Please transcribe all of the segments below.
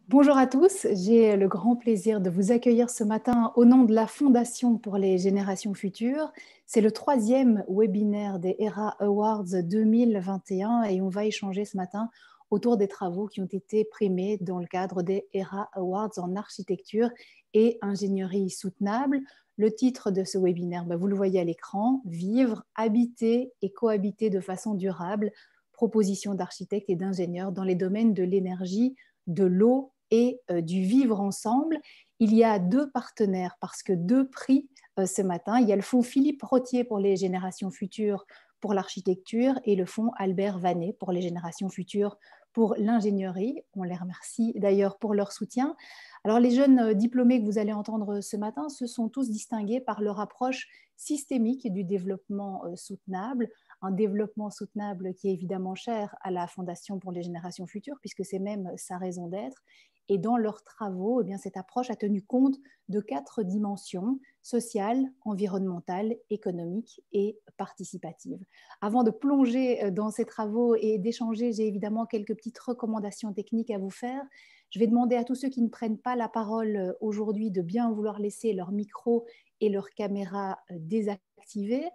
Bonjour à tous, j'ai le grand plaisir de vous accueillir ce matin au nom de la Fondation pour les générations futures. C'est le troisième webinaire des ERA Awards 2021 et on va échanger ce matin autour des travaux qui ont été primés dans le cadre des ERA Awards en architecture et ingénierie soutenable. Le titre de ce webinaire, vous le voyez à l'écran, Vivre, habiter et cohabiter de façon durable, propositions d'architectes et d'ingénieurs dans les domaines de l'énergie, de l'eau et du vivre ensemble. Il y a deux partenaires parce que deux prix ce matin. Il y a le fonds Philippe Rottier pour les générations futures pour l'architecture et le fonds Albert Vanet pour les générations futures pour l'ingénierie. On les remercie d'ailleurs pour leur soutien. Alors les jeunes diplômés que vous allez entendre ce matin se sont tous distingués par leur approche systémique du développement soutenable, un développement soutenable qui est évidemment cher à la Fondation pour les générations futures puisque c'est même sa raison d'être. Et dans leurs travaux, cette approche a tenu compte de 4 dimensions: sociale, environnementale, économique et participative. Avant de plonger dans ces travaux et d'échanger, j'ai évidemment quelques petites recommandations techniques à vous faire. Je vais demander à tous ceux qui ne prennent pas la parole aujourd'hui de bien vouloir laisser leur micro et leur caméra désactivés.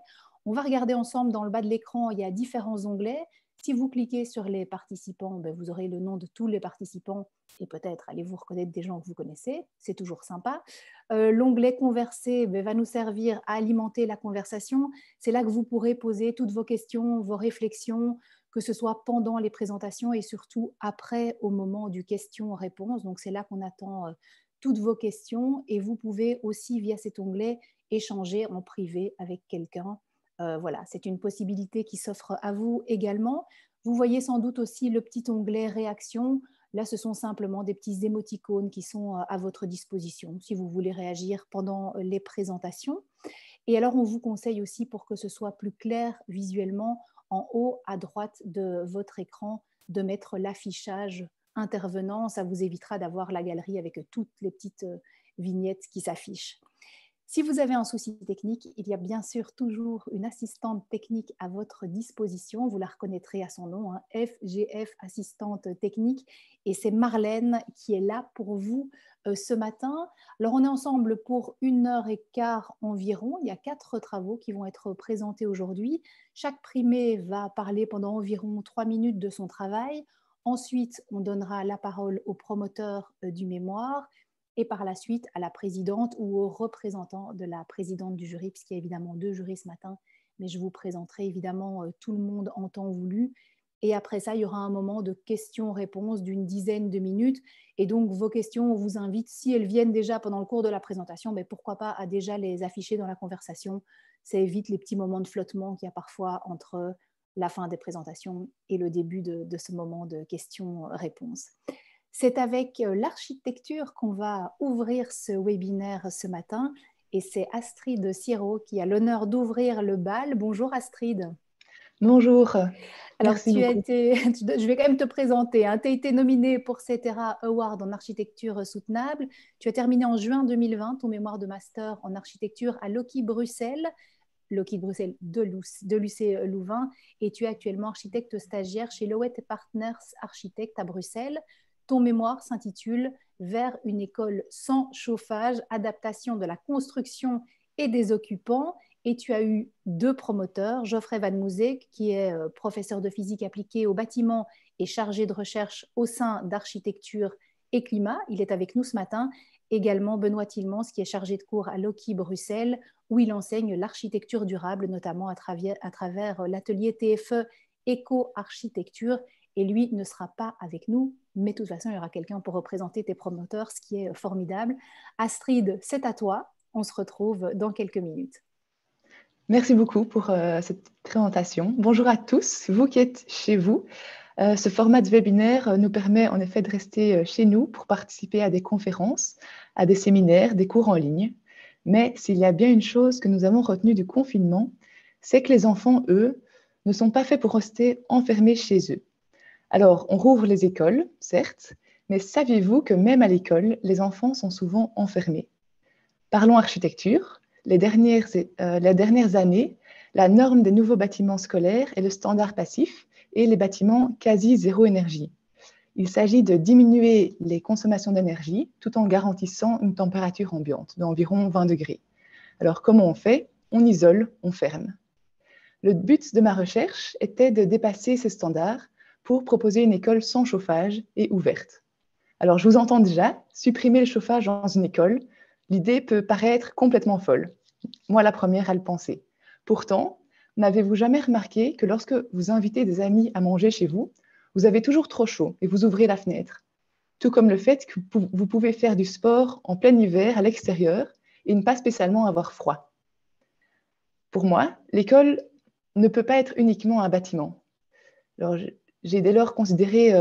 On va regarder ensemble dans le bas de l'écran, il y a différents onglets. Si vous cliquez sur les participants, vous aurez le nom de tous les participants et peut-être allez-vous reconnaître des gens que vous connaissez, c'est toujours sympa. L'onglet Converser va nous servir à alimenter la conversation. C'est là que vous pourrez poser toutes vos questions, vos réflexions, que ce soit pendant les présentations et surtout après, au moment du question-réponse. Donc c'est là qu'on attend toutes vos questions et vous pouvez aussi, via cet onglet, échanger en privé avec quelqu'un. Voilà, c'est une possibilité qui s'offre à vous également. Vous voyez sans doute aussi le petit onglet réaction. Là, ce sont simplement des petits émoticônes qui sont à votre disposition si vous voulez réagir pendant les présentations. Et alors, on vous conseille aussi, pour que ce soit plus clair visuellement, en haut à droite de votre écran, de mettre l'affichage intervenant. Ça vous évitera d'avoir la galerie avec toutes les petites vignettes qui s'affichent. Si vous avez un souci technique, il y a bien sûr toujours une assistante technique à votre disposition. Vous la reconnaîtrez à son nom, FGF, assistante technique. Et c'est Marlène qui est là pour vous ce matin. Alors, on est ensemble pour 1h15 environ. Il y a 4 travaux qui vont être présentés aujourd'hui. Chaque primé va parler pendant environ 3 minutes de son travail. Ensuite, on donnera la parole au promoteur du mémoire et par la suite à la présidente ou au représentant de la présidente du jury, puisqu'il y a évidemment 2 jurys ce matin, mais je vous présenterai évidemment tout le monde en temps voulu. Et après ça, il y aura un moment de questions-réponses d'une dizaine de minutes. Et donc, vos questions, on vous invite, si elles viennent déjà pendant le cours de la présentation, pourquoi pas à déjà les afficher dans la conversation. Ça évite les petits moments de flottement qu'il y a parfois entre la fin des présentations et le début de ce moment de questions-réponses. C'est avec l'architecture qu'on va ouvrir ce webinaire ce matin et c'est Astrid Siro qui a l'honneur d'ouvrir le bal. Bonjour Astrid. Bonjour, alors merci beaucoup. je vais quand même te présenter. Tu as été nominée pour cet ERA Award en architecture soutenable. Tu as terminé en juin 2020 ton mémoire de master en architecture à Loki Bruxelles de l'UC Louvain, et tu es actuellement architecte stagiaire chez Lowet Partners Architectes à Bruxelles. Ton mémoire s'intitule « Vers une école sans chauffage, adaptation de la construction et des occupants ». Et tu as eu 2 promoteurs, Geoffrey Van Mouzek, qui est professeur de physique appliquée au bâtiment et chargé de recherche au sein d'architecture et climat. Il est avec nous ce matin. Également Benoît Tilmans, qui est chargé de cours à Loki Bruxelles, où il enseigne l'architecture durable, notamment à travers l'atelier TFE Éco-Architecture. Et lui ne sera pas avec nous, mais de toute façon, il y aura quelqu'un pour représenter tes promoteurs, ce qui est formidable. Astrid, c'est à toi. On se retrouve dans quelques minutes. Merci beaucoup pour cette présentation. Bonjour à tous, vous qui êtes chez vous. Ce format de webinaire nous permet en effet de rester chez nous pour participer à des conférences, à des séminaires, des cours en ligne. Mais s'il y a bien une chose que nous avons retenue du confinement, c'est que les enfants, eux, ne sont pas faits pour rester enfermés chez eux. Alors, on rouvre les écoles, certes, mais saviez-vous que même à l'école, les enfants sont souvent enfermés? Parlons architecture. Les dernières années, la norme des nouveaux bâtiments scolaires est le standard passif et les bâtiments quasi zéro énergie. Il s'agit de diminuer les consommations d'énergie tout en garantissant une température ambiante d'environ 20 degrés. Alors, comment on fait? On isole, on ferme. Le but de ma recherche était de dépasser ces standards pour proposer une école sans chauffage et ouverte. Alors, je vous entends déjà, supprimer le chauffage dans une école, l'idée peut paraître complètement folle. Moi, la première à le penser. Pourtant, n'avez-vous jamais remarqué que lorsque vous invitez des amis à manger chez vous, vous avez toujours trop chaud et vous ouvrez la fenêtre? Tout comme le fait que vous pouvez faire du sport en plein hiver à l'extérieur et ne pas spécialement avoir froid. Pour moi, l'école ne peut pas être uniquement un bâtiment. Alors, j'ai dès lors considéré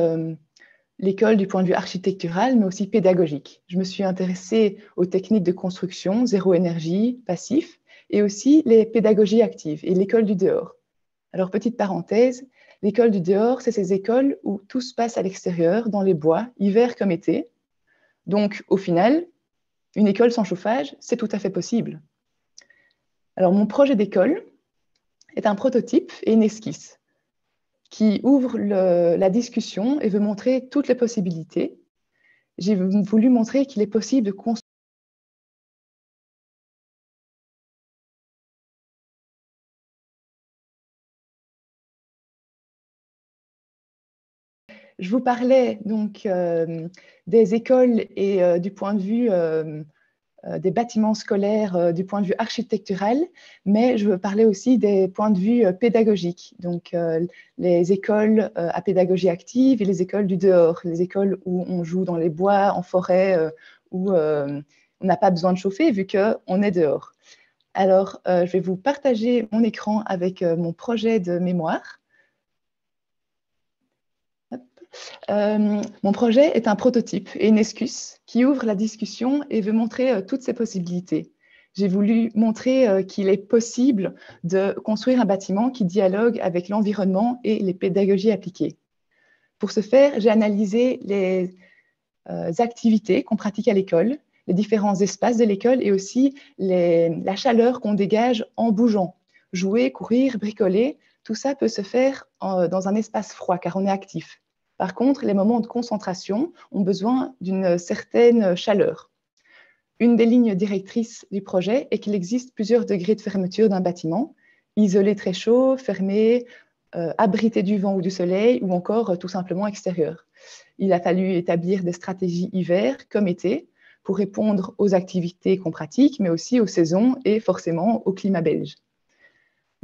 l'école du point de vue architectural, mais aussi pédagogique. Je me suis intéressée aux techniques de construction, zéro énergie, passif, et aussi les pédagogies actives et l'école du dehors. Alors, petite parenthèse, l'école du dehors, c'est ces écoles où tout se passe à l'extérieur, dans les bois, hiver comme été. Donc, au final, une école sans chauffage, c'est tout à fait possible. Alors, mon projet d'école est un prototype et une esquisse qui ouvre la discussion et veut montrer toutes les possibilités. J'ai voulu montrer qu'il est possible de construire. Je vous parlais donc des écoles et du point de vue des bâtiments scolaires du point de vue architectural, mais je veux parler aussi des points de vue pédagogiques. Donc, les écoles à pédagogie active et les écoles du dehors, les écoles où on joue dans les bois, en forêt, où on n'a pas besoin de chauffer vu qu'on est dehors. Alors, je vais vous partager mon écran avec mon projet de mémoire. Mon projet est un prototype et une esquisse qui ouvre la discussion et veut montrer toutes ces possibilités. J'ai voulu montrer qu'il est possible de construire un bâtiment qui dialogue avec l'environnement et les pédagogies appliquées. Pour ce faire, j'ai analysé les activités qu'on pratique à l'école, les différents espaces de l'école et aussi la chaleur qu'on dégage en bougeant. Jouer, courir, bricoler, tout ça peut se faire dans un espace froid car on est actif. Par contre, les moments de concentration ont besoin d'une certaine chaleur. Une des lignes directrices du projet est qu'il existe plusieurs degrés de fermeture d'un bâtiment, isolé très chaud, fermé, abrité du vent ou du soleil, ou encore tout simplement extérieur. Il a fallu établir des stratégies hiver comme été pour répondre aux activités qu'on pratique, mais aussi aux saisons et forcément au climat belge.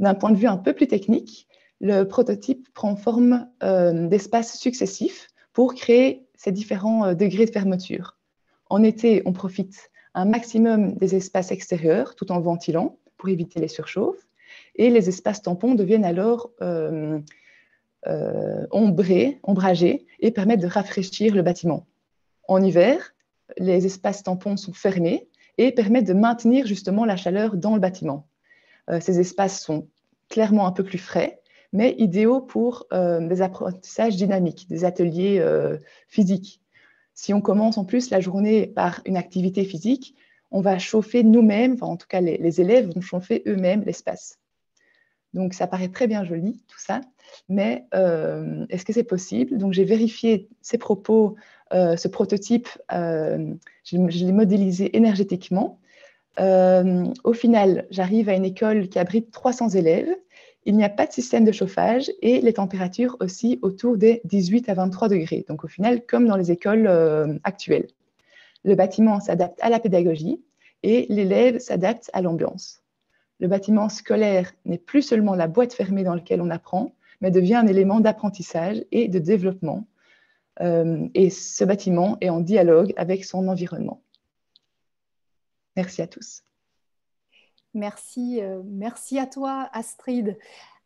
D'un point de vue un peu plus technique, le prototype prend forme d'espaces successifs pour créer ces différents degrés de fermeture. En été, on profite un maximum des espaces extérieurs tout en ventilant pour éviter les surchauffes et les espaces tampons deviennent alors ombragés et permettent de rafraîchir le bâtiment. En hiver, les espaces tampons sont fermés et permettent de maintenir justement la chaleur dans le bâtiment. Ces espaces sont clairement un peu plus frais, mais idéaux pour des apprentissages dynamiques, des ateliers physiques. Si on commence en plus la journée par une activité physique, on va chauffer nous-mêmes, enfin en tout cas les élèves vont chauffer eux-mêmes l'espace. Donc ça paraît très bien joli tout ça, mais est-ce que c'est possible? Donc j'ai vérifié ces propos, ce prototype, je l'ai modélisé énergétiquement. Au final, j'arrive à une école qui abrite 300 élèves. Il n'y a pas de système de chauffage et les températures aussi autour des 18 à 23 degrés. Donc au final, comme dans les écoles actuelles. Le bâtiment s'adapte à la pédagogie et l'élève s'adapte à l'ambiance. Le bâtiment scolaire n'est plus seulement la boîte fermée dans laquelle on apprend, mais devient un élément d'apprentissage et de développement. Et ce bâtiment est en dialogue avec son environnement. Merci à tous. Merci, merci à toi, Astrid.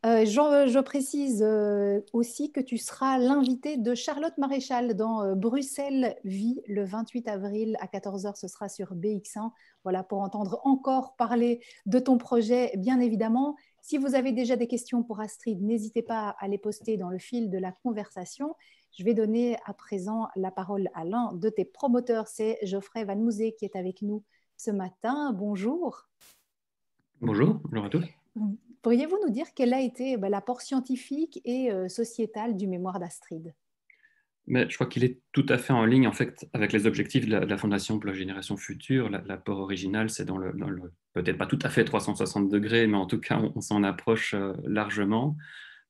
Je précise aussi que tu seras l'invité de Charlotte Maréchal dans Bruxelles Vie le 28 avril à 14 h. Ce sera sur BX1. Voilà, pour entendre encore parler de ton projet, bien évidemment. Si vous avez déjà des questions pour Astrid, n'hésitez pas à les poster dans le fil de la conversation. Je vais donner à présent la parole à l'un de tes promoteurs, c'est Geoffrey Van Mouzet qui est avec nous ce matin. Bonjour. Bonjour, bonjour à tous. Pourriez-vous nous dire quel a été l'apport scientifique et sociétal du mémoire d'Astrid? Mais je crois qu'il est tout à fait en ligne en fait, avec les objectifs de la Fondation pour la génération future. L'apport original, c'est dans le peut-être pas tout à fait 360 degrés, mais en tout cas, on s'en approche largement.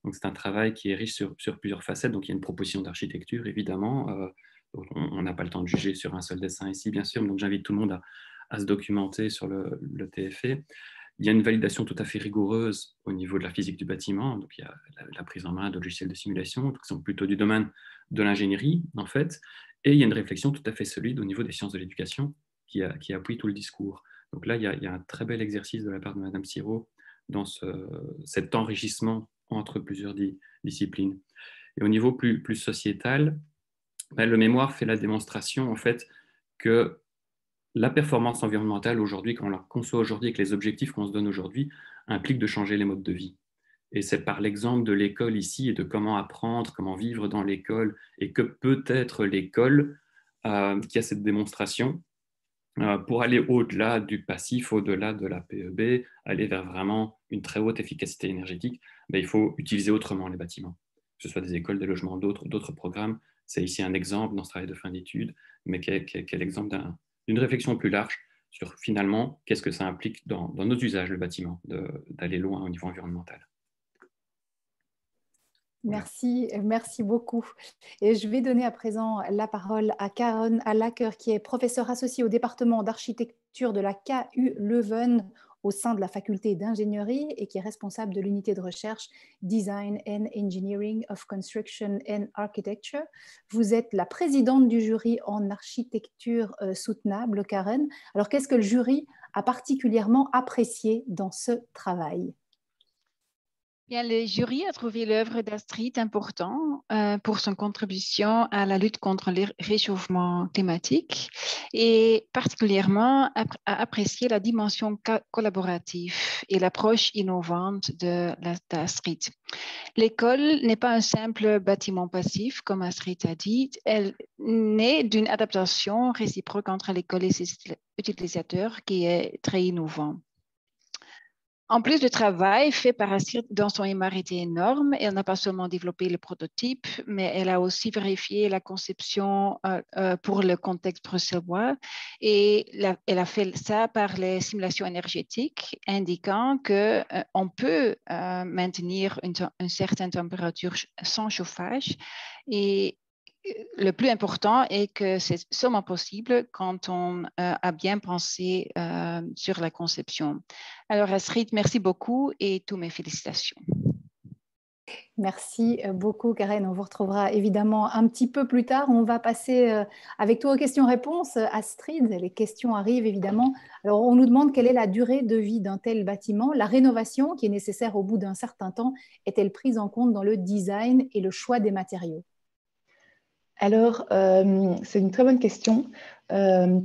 Donc, c'est un travail qui est riche sur plusieurs facettes. Donc, il y a une proposition d'architecture, évidemment. Donc on n'a pas le temps de juger sur un seul dessin ici, bien sûr. Donc, j'invite tout le monde à se documenter sur le TFE. Il y a une validation tout à fait rigoureuse au niveau de la physique du bâtiment. Donc, il y a la prise en main de logiciels de simulation, qui sont plutôt du domaine de l'ingénierie, en fait. Et il y a une réflexion tout à fait solide au niveau des sciences de l'éducation qui appuie tout le discours. Donc là, il y a un très bel exercice de la part de Madame Sirot dans cet enrichissement entre plusieurs disciplines. Et au niveau plus sociétal, le mémoire fait la démonstration, en fait, que la performance environnementale aujourd'hui, quand on la conçoit aujourd'hui et que les objectifs qu'on se donne aujourd'hui impliquent de changer les modes de vie. Et c'est par l'exemple de l'école ici et de comment apprendre, comment vivre dans l'école et que peut être l'école qu'il y a cette démonstration pour aller au-delà du passif, au-delà de la PEB, aller vers vraiment une très haute efficacité énergétique. Il faut utiliser autrement les bâtiments, que ce soit des écoles, des logements, d'autres programmes. C'est ici un exemple dans ce travail de fin d'études, mais qui est l'exemple d'une réflexion plus large sur finalement qu'est-ce que ça implique dans nos usages, le bâtiment, d'aller loin au niveau environnemental. Merci, merci beaucoup. Et je vais donner à présent la parole à Karen Allacker, qui est professeure associée au département d'architecture de la KU Leuven au sein de la faculté d'ingénierie et qui est responsable de l'unité de recherche Design and Engineering of Construction and Architecture. Vous êtes la présidente du jury en architecture soutenable, Karen. Alors, qu'est-ce que le jury a particulièrement apprécié dans ce travail ? Bien, le jury a trouvé l'œuvre d'Astrid important pour son contribution à la lutte contre le réchauffement climatique et particulièrement a apprécié la dimension collaborative et l'approche innovante d'Astrid. L'école n'est pas un simple bâtiment passif, comme Astrid a dit, elle naît d'une adaptation réciproque entre l'école et ses utilisateurs qui est très innovant. En plus, le travail fait par Astrid dans son mémoire était énorme. Elle n'a pas seulement développé le prototype, mais elle a aussi vérifié la conception pour le contexte bruxellois. Et elle a fait ça par les simulations énergétiques, indiquant qu'on peut maintenir une certaine température sans chauffage. Et le plus important est que c'est seulement possible quand on a bien pensé sur la conception. Alors Astrid, merci beaucoup et toutes mes félicitations. Merci beaucoup Karen, on vous retrouvera évidemment un petit peu plus tard. On va passer avec toi aux questions-réponses. Astrid, les questions arrivent évidemment. Alors on nous demande quelle est la durée de vie d'un tel bâtiment. La rénovation qui est nécessaire au bout d'un certain temps est-elle prise en compte dans le design et le choix des matériaux ? Alors, c'est une très bonne question.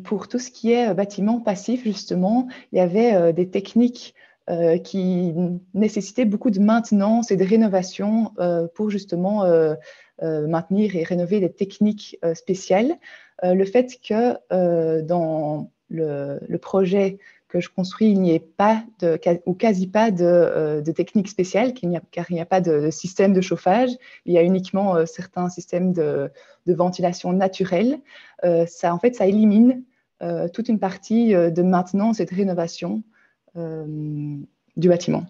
Pour tout ce qui est bâtiment passif, justement, il y avait des techniques qui nécessitaient beaucoup de maintenance et de rénovation pour justement maintenir et rénover les techniques spéciales. Le fait que dans le projet que je construis, il n'y ait pas ou quasi pas de techniques spéciales, car il n'y a pas de système de chauffage. Il y a uniquement certains systèmes de ventilation naturelle. En fait, ça élimine toute une partie de maintenance et de rénovation du bâtiment.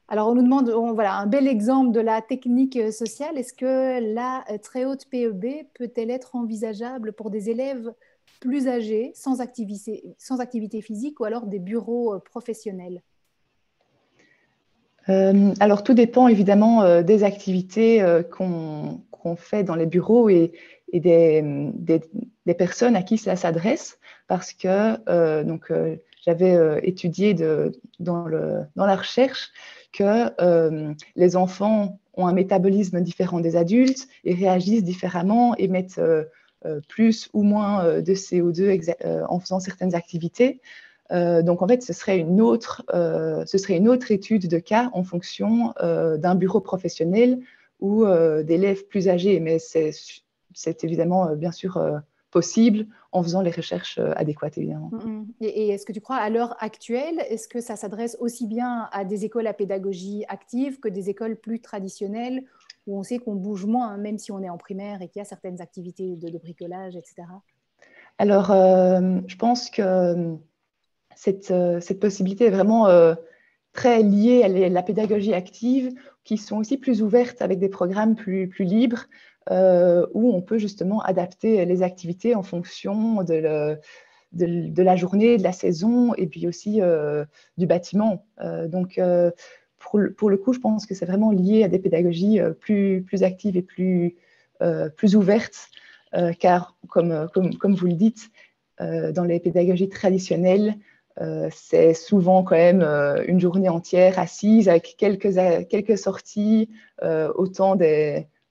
Alors, on nous demande, voilà, un bel exemple de la technique sociale. Est-ce que la très haute PEB peut-elle être envisageable pour des élèves plus âgés, sans activité physique ou alors des bureaux professionnels ? Alors, tout dépend évidemment des activités qu'on fait dans les bureaux et des personnes à qui cela s'adresse, parce que j'avais étudié dans la recherche que les enfants ont un métabolisme différent des adultes et réagissent différemment, émettent plus ou moins de CO2 en faisant certaines activités. Donc, en fait, ce serait une autre étude de cas en fonction d'un bureau professionnel ou d'élèves plus âgés. Mais c'est évidemment, bien sûr, possible en faisant les recherches adéquates, évidemment. Et est-ce que tu crois, à l'heure actuelle, est-ce que ça s'adresse aussi bien à des écoles à pédagogie active que des écoles plus traditionnelles où on sait qu'on bouge moins, hein, même si on est en primaire et qu'il y a certaines activités de bricolage, etc. Alors, je pense que cette possibilité est vraiment très liée à la pédagogie active, qui sont aussi plus ouvertes avec des programmes plus libres, où on peut justement adapter les activités en fonction de la journée, de la saison, et puis aussi du bâtiment. Donc, pour le coup, je pense que c'est vraiment lié à des pédagogies plus actives et plus ouvertes, car comme vous le dites, dans les pédagogies traditionnelles, c'est souvent quand même une journée entière assise avec quelques sorties, autant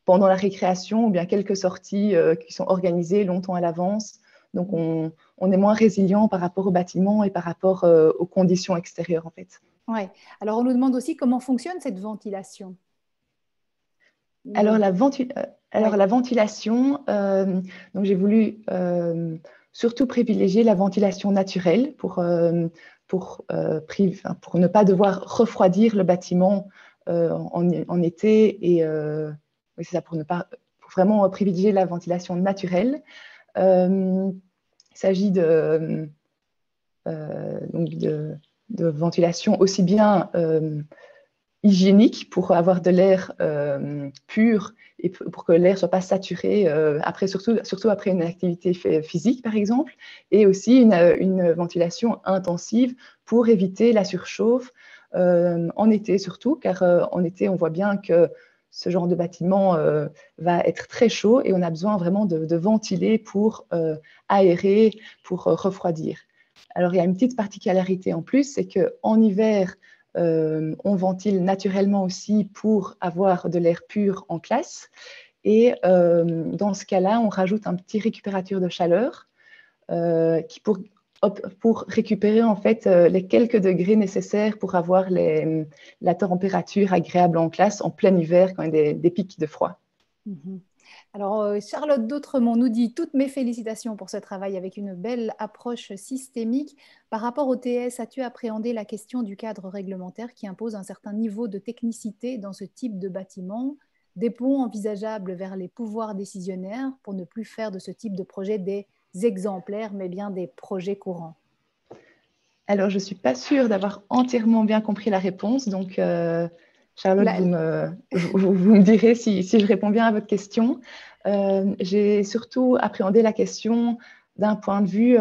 pendant la récréation, ou bien quelques sorties qui sont organisées longtemps à l'avance. Donc, on est moins résilient par rapport au bâtiment et par rapport aux conditions extérieures, en fait. Ouais. Alors, on nous demande aussi comment fonctionne cette ventilation. Alors, la ventilation, donc j'ai voulu surtout privilégier la ventilation naturelle pour ne pas devoir refroidir le bâtiment en été. Et oui, c'est ça, pour vraiment privilégier la ventilation naturelle. Il s'agit donc de ventilation aussi bien hygiénique pour avoir de l'air pur et pour que l'air ne soit pas saturé, surtout après une activité physique, par exemple, et aussi une ventilation intensive pour éviter la surchauffe en été surtout, car en été, on voit bien que ce genre de bâtiment va être très chaud et on a besoin vraiment de ventiler pour aérer, pour refroidir. Alors, il y a une petite particularité en plus, c'est qu'en hiver, on ventile naturellement aussi pour avoir de l'air pur en classe. Et dans ce cas-là, on rajoute un petit récupérateur de chaleur pour récupérer en fait les quelques degrés nécessaires pour avoir la température agréable en classe en plein hiver quand il y a des pics de froid. Mm-hmm. Alors, Charlotte d'Autremont nous dit toutes mes félicitations pour ce travail avec une belle approche systémique. Par rapport au TS, as-tu appréhendé la question du cadre réglementaire qui impose un certain niveau de technicité dans ce type de bâtiment, des ponts envisageables vers les pouvoirs décisionnaires pour ne plus faire de ce type de projet des exemplaires, mais bien des projets courants? Alors, je ne suis pas sûre d'avoir entièrement bien compris la réponse, donc Charlotte, vous me direz si je réponds bien à votre question. J'ai surtout appréhendé la question d'un point de vue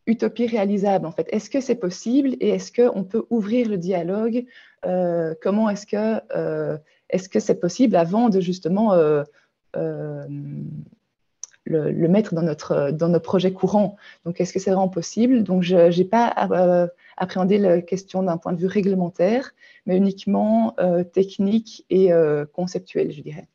utopie réalisable, en fait. Est-ce que c'est possible et est-ce qu'on peut ouvrir le dialogue? Comment est-ce que c'est possible avant de justement le mettre dans nos projets courants? Donc, est-ce que c'est vraiment possible? Donc, je n'ai pas appréhendé la question d'un point de vue réglementaire, mais uniquement technique et conceptuel, je dirais.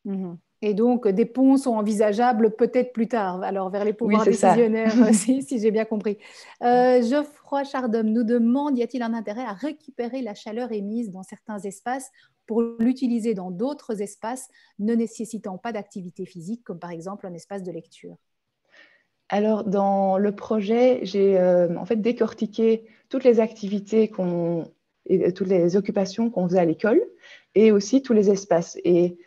Mm-hmm. Et donc, des ponts sont envisageables peut-être plus tard, alors vers les pouvoirs décisionnaires, si j'ai bien compris. Geoffroy Chardom nous demande, y a-t-il un intérêt à récupérer la chaleur émise dans certains espaces pour l'utiliser dans d'autres espaces ne nécessitant pas d'activité physique, comme par exemple un espace de lecture? Alors, dans le projet, j'ai en fait décortiqué toutes les activités et toutes les occupations qu'on faisait à l'école et aussi tous les espaces. Et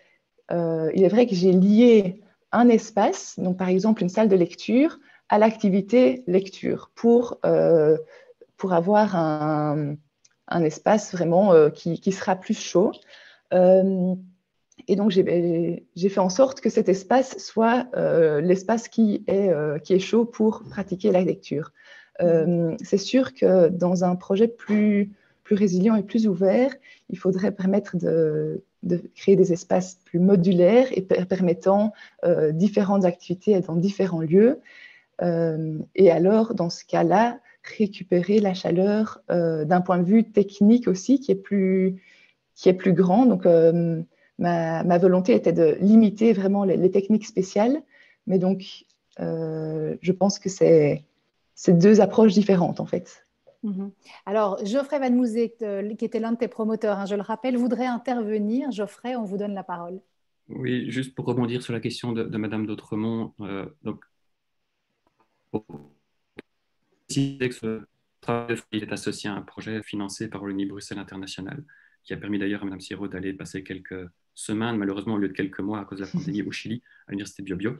il est vrai que j'ai lié un espace, donc par exemple une salle de lecture, à l'activité lecture pour avoir un espace vraiment qui sera plus chaud. Et donc, j'ai fait en sorte que cet espace soit l'espace qui est chaud pour pratiquer la lecture. C'est sûr que dans un projet plus résilient et plus ouvert, il faudrait permettre de créer des espaces plus modulaires et permettant différentes activités dans différents lieux. Et alors, dans ce cas-là, récupérer la chaleur d'un point de vue technique aussi qui est plus grand. Donc, ma volonté était de limiter vraiment les techniques spéciales. Mais donc, je pense que c'est deux approches différentes, en fait. Mm-hmm. Alors, Geoffrey Van Mouzet, qui était l'un de tes promoteurs, hein, je le rappelle, voudrait intervenir. Geoffrey, on vous donne la parole. Oui, juste pour rebondir sur la question de Madame d'Autremont, donc, pour préciser que ce travail est associé à un projet financé par l'Uni Bruxelles International, qui a permis d'ailleurs à Madame Siro d'aller passer quelques semaines, malheureusement, au lieu de quelques mois à cause de la pandémie au Chili, à l'Université Bio-Bio.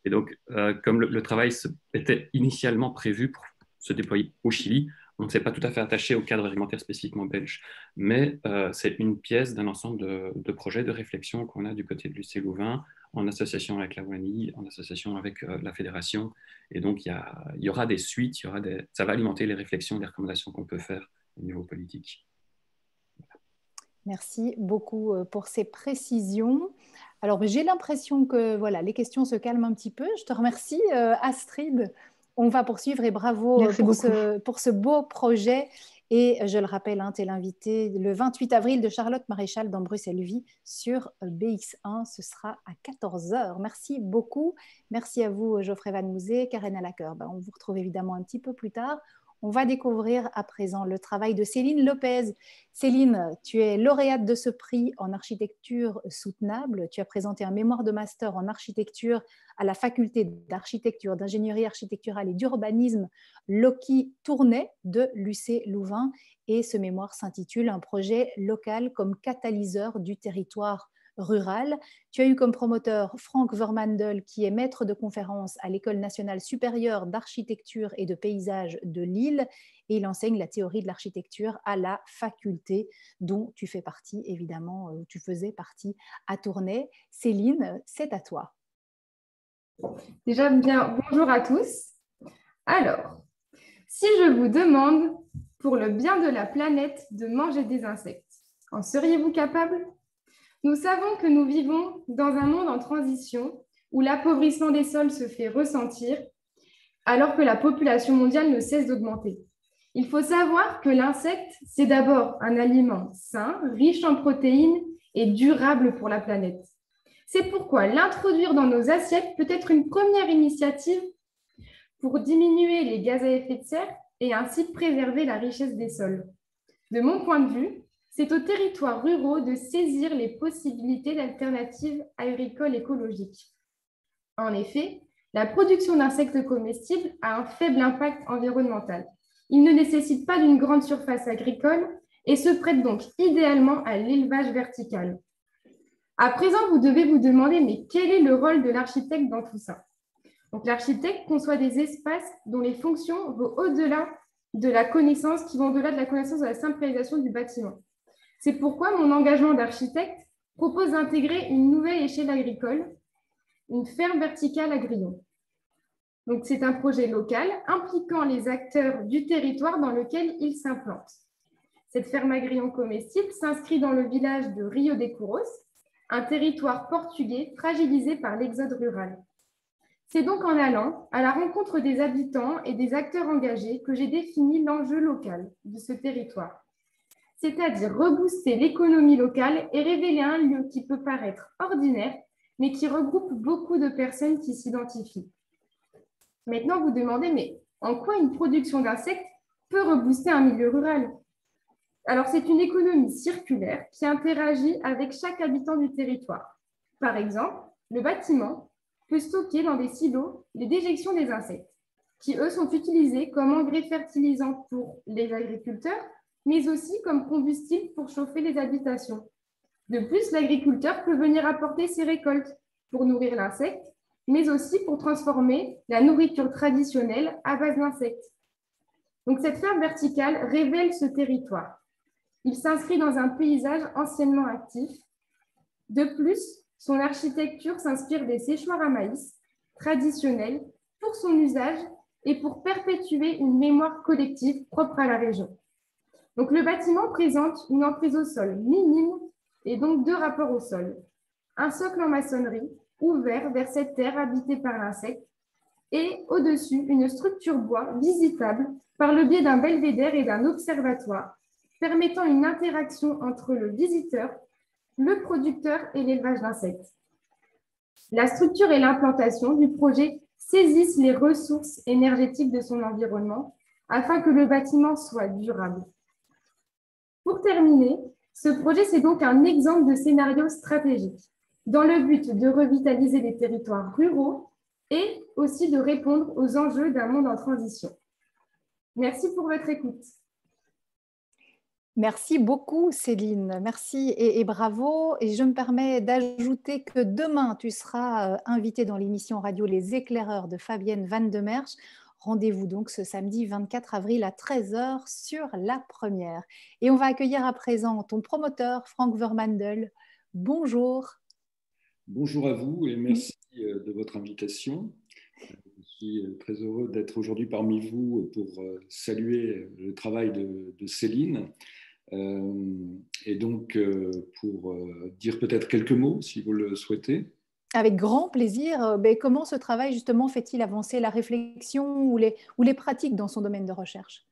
Et donc, comme le travail était initialement prévu pour se déployer au Chili, on ne s'est pas tout à fait attaché au cadre réglementaire spécifiquement belge. Mais c'est une pièce d'un ensemble de projets, de réflexion qu'on a du côté de l'UC Louvain, en association avec la WANI, en association avec la fédération. Et donc, il y aura des suites, ça va alimenter les réflexions, les recommandations qu'on peut faire au niveau politique. Merci beaucoup pour ces précisions. Alors, j'ai l'impression que voilà, les questions se calment un petit peu. Je te remercie, Astrid. On va poursuivre et bravo pour ce beau projet. Et je le rappelle, tu es l'invité le 28 avril de Charlotte Maréchal dans Bruxelles-Vie sur BX1. Ce sera à 14 h. Merci beaucoup. Merci à vous, Geoffrey Van Mouzet, Karen Alacker. On vous retrouve évidemment un petit peu plus tard. On va découvrir à présent le travail de Céline Lopez. Céline, tu es lauréate de ce prix en architecture soutenable. Tu as présenté un mémoire de master en architecture à la faculté d'architecture, d'ingénierie architecturale et d'urbanisme Loki Tournai de l'UC Louvain. Et ce mémoire s'intitule « Un projet local comme catalyseur du territoire rural ». Tu as eu comme promoteur Frank Vermandel, qui est maître de conférence à l'École nationale supérieure d'architecture et de paysage de Lille, et il enseigne la théorie de l'architecture à la faculté dont tu fais partie, évidemment, tu faisais partie à Tournai. Céline, c'est à toi. Déjà, bien, bonjour à tous. Alors, si je vous demande, pour le bien de la planète, de manger des insectes, en seriez-vous capable ? Nous savons que nous vivons dans un monde en transition où l'appauvrissement des sols se fait ressentir alors que la population mondiale ne cesse d'augmenter. Il faut savoir que l'insecte, c'est d'abord un aliment sain, riche en protéines et durable pour la planète. C'est pourquoi l'introduire dans nos assiettes peut être une première initiative pour diminuer les gaz à effet de serre et ainsi préserver la richesse des sols. De mon point de vue, c'est aux territoires ruraux de saisir les possibilités d'alternatives agricoles écologiques. En effet, la production d'insectes comestibles a un faible impact environnemental. Il ne nécessite pas d'une grande surface agricole et se prête donc idéalement à l'élevage vertical. À présent, vous devez vous demander, mais quel est le rôle de l'architecte dans tout ça ? Donc, l'architecte conçoit des espaces dont les fonctions vont au-delà de la connaissance, qui vont au-delà de la connaissance de la simple réalisation du bâtiment. C'est pourquoi mon engagement d'architecte propose d'intégrer une nouvelle échelle agricole, une ferme verticale à grillons. Donc, c'est un projet local impliquant les acteurs du territoire dans lequel il s'implante. Cette ferme à grillons comestibles s'inscrit dans le village de Rio de Couros, un territoire portugais fragilisé par l'exode rural. C'est donc en allant à la rencontre des habitants et des acteurs engagés que j'ai défini l'enjeu local de ce territoire, c'est-à-dire rebooster l'économie locale et révéler un lieu qui peut paraître ordinaire, mais qui regroupe beaucoup de personnes qui s'identifient. Maintenant, vous demandez, mais en quoi une production d'insectes peut rebooster un milieu rural ? Alors, c'est une économie circulaire qui interagit avec chaque habitant du territoire. Par exemple, le bâtiment peut stocker dans des silos les déjections des insectes, qui, eux, sont utilisés comme engrais fertilisants pour les agriculteurs, mais aussi comme combustible pour chauffer les habitations. De plus, l'agriculteur peut venir apporter ses récoltes pour nourrir l'insecte, mais aussi pour transformer la nourriture traditionnelle à base d'insectes. Donc, cette ferme verticale révèle ce territoire. Il s'inscrit dans un paysage anciennement actif. De plus, son architecture s'inspire des séchoirs à maïs traditionnels pour son usage et pour perpétuer une mémoire collective propre à la région. Donc, le bâtiment présente une emprise au sol minime et donc 2 rapports au sol. Un socle en maçonnerie ouvert vers cette terre habitée par l'insecte et au-dessus, une structure bois visitable par le biais d'un belvédère et d'un observatoire, permettant une interaction entre le visiteur, le producteur et l'élevage d'insectes. La structure et l'implantation du projet saisissent les ressources énergétiques de son environnement afin que le bâtiment soit durable. Pour terminer, ce projet, c'est donc un exemple de scénario stratégique dans le but de revitaliser les territoires ruraux et aussi de répondre aux enjeux d'un monde en transition. Merci pour votre écoute. Merci beaucoup, Céline. Merci et bravo. Et je me permets d'ajouter que demain, tu seras invitée dans l'émission radio Les Éclaireurs de Fabienne Van de Merch. Rendez-vous donc ce samedi 24 avril à 13 h sur La Première. Et on va accueillir à présent ton promoteur, Frank Vermandel. Bonjour. Bonjour à vous et merci de votre invitation. Je suis très heureux d'être aujourd'hui parmi vous pour saluer le travail de Céline. Et donc, pour dire peut-être quelques mots, si vous le souhaitez. Avec grand plaisir. Comment ce travail, justement, fait-il avancer la réflexion ou les pratiques dans son domaine de recherche?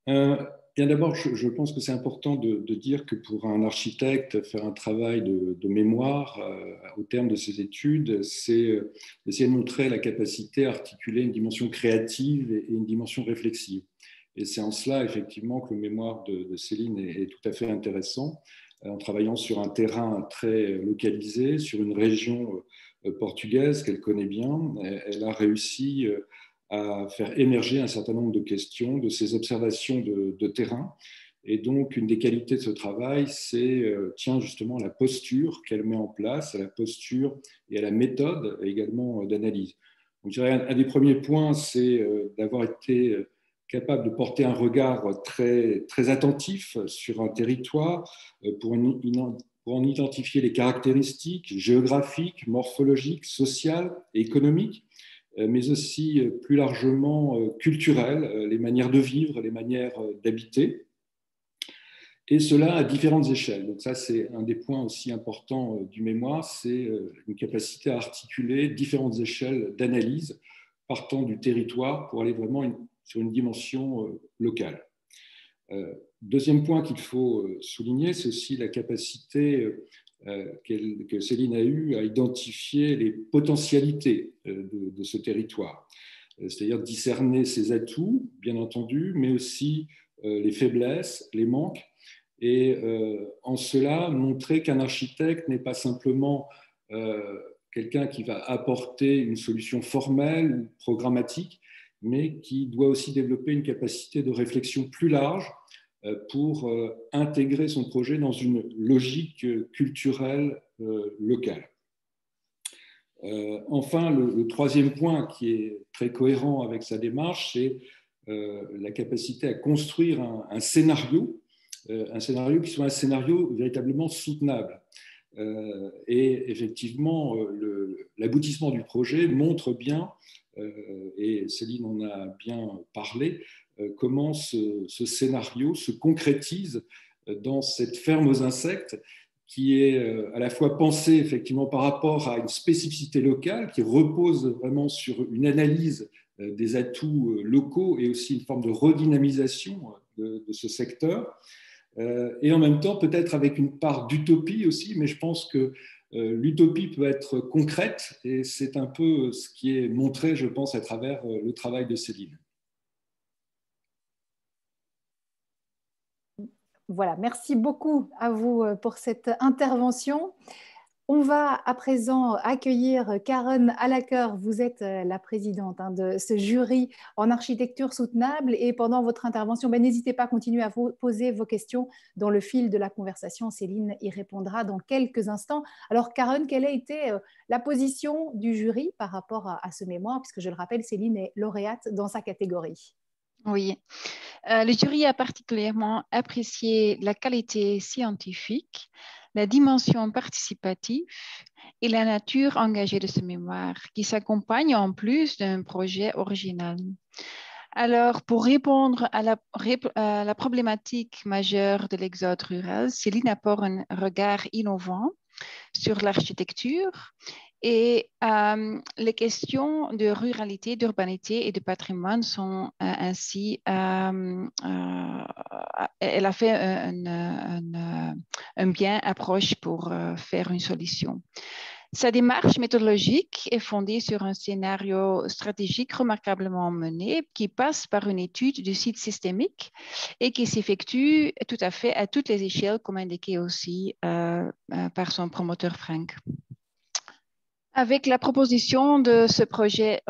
Bien d'abord, je pense que c'est important de dire que pour un architecte, faire un travail de mémoire au terme de ses études, c'est essayer de montrer la capacité à articuler une dimension créative et une dimension réflexive. Et c'est en cela, effectivement, que le mémoire de Céline est tout à fait intéressant, en travaillant sur un terrain très localisé, sur une région portugaise qu'elle connaît bien. Elle a réussi à faire émerger un certain nombre de questions de ses observations de terrain. Et donc, une des qualités de ce travail, c'est justement la posture qu'elle met en place, à la posture et à la méthode également d'analyse. Donc, je dirais, un des premiers points, c'est d'avoir été capable de porter un regard très, très attentif sur un territoire pour en identifier les caractéristiques géographiques, morphologiques, sociales et économiques, mais aussi plus largement culturelles, les manières de vivre, les manières d'habiter, et cela à différentes échelles. Donc ça, c'est un des points aussi importants du mémoire, c'est une capacité à articuler différentes échelles d'analyse partant du territoire pour aller vraiment sur une dimension locale. Deuxième point qu'il faut souligner, c'est aussi la capacité que Céline a eue à identifier les potentialités de ce territoire, c'est-à-dire discerner ses atouts, bien entendu, mais aussi les faiblesses, les manques, et en cela montrer qu'un architecte n'est pas simplement quelqu'un qui va apporter une solution formelle ou programmatique, mais qui doit aussi développer une capacité de réflexion plus large pour intégrer son projet dans une logique culturelle locale. Enfin, le troisième point qui est très cohérent avec sa démarche, c'est la capacité à construire un scénario qui soit un scénario véritablement soutenable. Et effectivement, l'aboutissement du projet montre bien, et Céline en a bien parlé, comment ce scénario se concrétise dans cette ferme aux insectes qui est à la fois pensée effectivement par rapport à une spécificité locale qui repose vraiment sur une analyse des atouts locaux et aussi une forme de redynamisation de ce secteur. Et en même temps, peut-être avec une part d'utopie aussi, mais je pense que l'utopie peut être concrète et c'est un peu ce qui est montré, je pense, à travers le travail de Céline. Voilà, merci beaucoup à vous pour cette intervention. On va à présent accueillir Karen Alaker. Vous êtes la présidente de ce jury en architecture soutenable et pendant votre intervention, n'hésitez pas à continuer à vous poser vos questions dans le fil de la conversation. Céline y répondra dans quelques instants. Alors Karen, quelle a été la position du jury par rapport à ce mémoire, puisque je le rappelle, Céline est lauréate dans sa catégorie? Oui, le jury a particulièrement apprécié la qualité scientifique, la dimension participative et la nature engagée de ce mémoire, qui s'accompagne en plus d'un projet original. Alors, pour répondre à la problématique majeure de l'exode rural, Céline apporte un regard innovant sur l'architecture et les questions de ruralité, d'urbanité et de patrimoine sont ainsi... elle a fait un bien approche pour faire une solution. Sa démarche méthodologique est fondée sur un scénario stratégique remarquablement mené qui passe par une étude du site systémique et qui s'effectue tout à fait à toutes les échelles, comme indiqué aussi par son promoteur Frank. Avec la proposition de ce projet